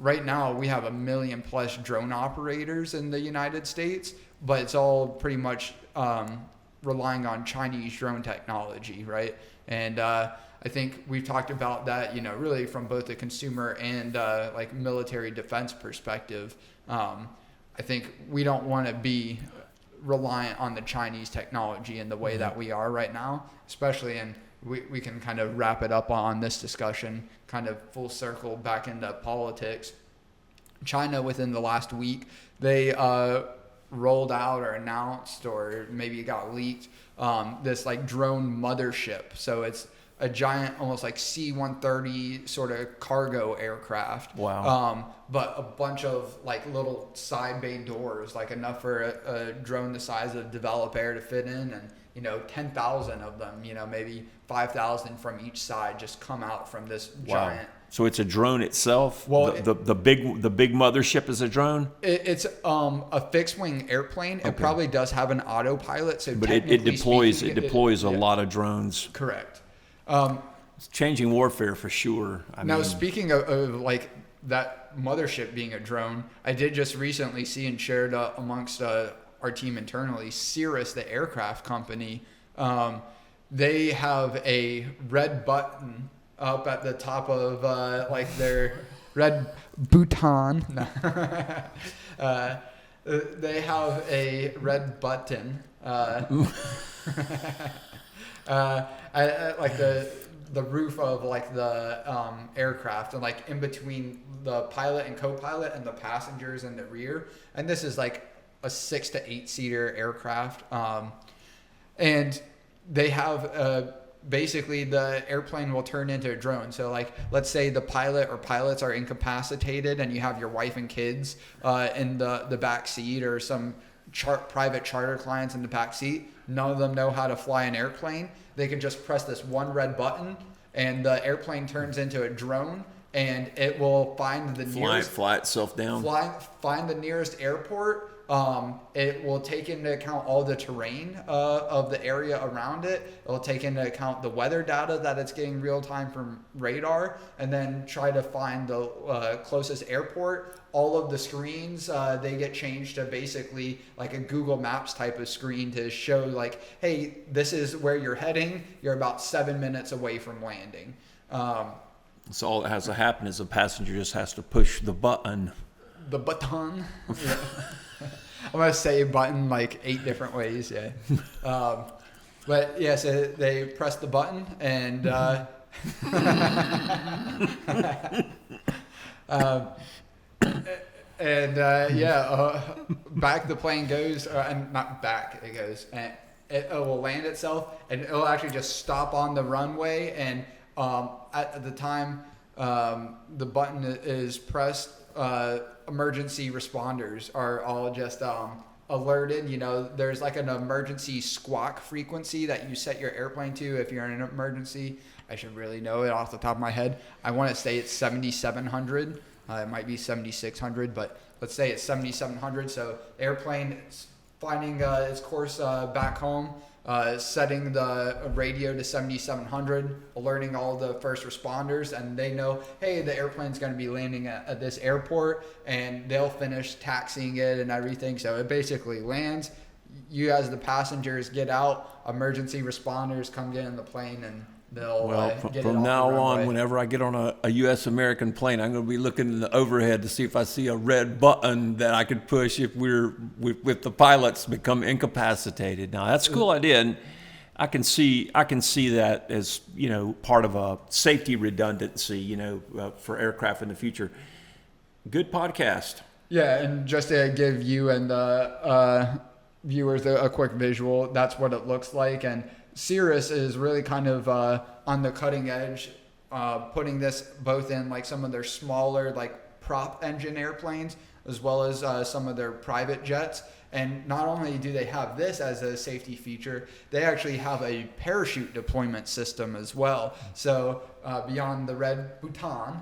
right now we have 1 million plus drone operators in the United States, but it's all pretty much relying on Chinese drone technology, right? And I think we've talked about that, really from both the consumer and like military defense perspective. I think we don't want to be reliant on the Chinese technology in the way that we are right now, especially in, we can kind of wrap it up on this discussion, kind of full circle back into politics. China, within the last week, they rolled out or announced, or maybe it got leaked, this like drone mothership. So it's a giant, almost like C-130 sort of cargo aircraft.
Wow.
But a bunch of like little side bay doors, like enough for a drone the size of Develop Air to fit in, and 10,000 of them, maybe 5,000 from each side just come out from this giant.
So it's a drone itself.
Well,
the big mothership is a drone.
It's a fixed wing airplane. Okay. It probably does have an autopilot, so
but it deploys a lot of drones.
Correct.
It's changing warfare for sure.
Now, speaking of like that mothership being a drone, I did just recently see and shared amongst our team internally, Cirrus, the aircraft company, they have a red button up at the top of like their red Bhutan. They have a red button at like the roof of like the aircraft, and like in between the pilot and co-pilot and the passengers in the rear. And this is like a 6 to 8 seater aircraft, and they have basically the airplane will turn into a drone. So like, let's say the pilot or pilots are incapacitated and you have your wife and kids in the back seat, or some private charter clients in the back seat. None of them know how to fly an airplane. They can just press this one red button and the airplane turns into a drone, and it will find the nearest,
fly itself down,
find the nearest airport. It will take into account all the terrain of the area around it. It will take into account the weather data that it's getting real time from radar, and then try to find the closest airport. All of the screens, they get changed to basically like a Google Maps type of screen to show like, hey, this is where you're heading. You're about 7 minutes away from landing.
So all that has to happen is the passenger just has to push the button.
the button. Yeah. I'm gonna say button like 8 different ways. Yeah. But yeah, so they press the button and back the plane goes, and not back, it goes, and it will land itself, and it'll actually just stop on the runway. And at the time the button is pressed, emergency responders are all just alerted. You know, there's like an emergency squawk frequency that you set your airplane to if you're in an emergency. I should really know it off the top of my head. I want to say it's 7,700. It might be 7,600, but let's say it's 7,700. So airplane is finding its course back home, setting the radio to 7,700, alerting all the first responders, and they know, hey, the airplane's going to be landing at this airport, and they'll finish taxiing it and everything. So it basically lands. You as the passengers get out, emergency responders come get in the plane, and they'll get it
from
off
now
the
on,
runway.
whenever I get on a U.S. American plane, I'm going to be looking in the overhead to see if I see a red button that I could push if with the pilots become incapacitated. Now that's a cool idea, and I can see that as, you know, part of a safety redundancy, you know, for aircraft in the future. Good podcast.
Yeah, and just to give you and the viewers a quick visual, that's what it looks like. And Cirrus is really kind of on the cutting edge, putting this both in like some of their smaller like prop engine airplanes as well as some of their private jets. And not only do they have this as a safety feature, they actually have a parachute deployment system as well. So beyond the red button,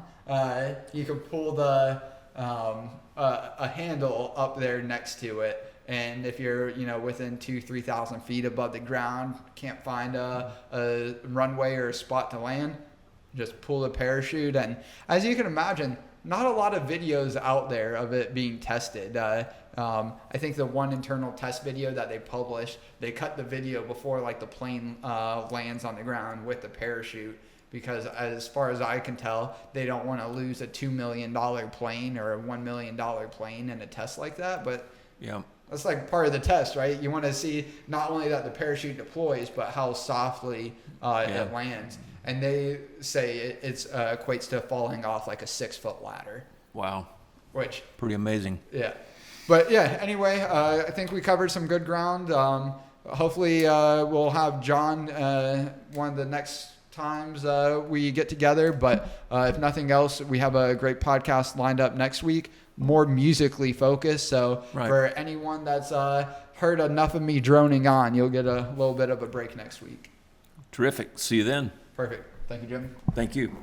you can pull the a handle up there next to it. And if you're, you know, within 2,000-3,000 feet above the ground, can't find a runway or a spot to land, just pull the parachute. And as you can imagine, not a lot of videos out there of it being tested. I think the one internal test video that they published, they cut the video before like the plane lands on the ground with the parachute, because as far as I can tell, they don't want to lose a $2 million plane or a $1 million plane in a test like that. But
Yeah.
that's like part of the test, right? You want to see not only that the parachute deploys, but how softly it lands. And they say it equates to falling off like a 6-foot ladder.
Wow.
Which,
Pretty amazing.
yeah. But yeah, anyway, I think we covered some good ground. Hopefully we'll have John one of the next times we get together. But if nothing else, we have a great podcast lined up next week, more musically focused. So for anyone that's heard enough of me droning on, you'll get a little bit of a break next week.
Terrific. See you then.
Perfect. Thank you, Jim.
Thank you.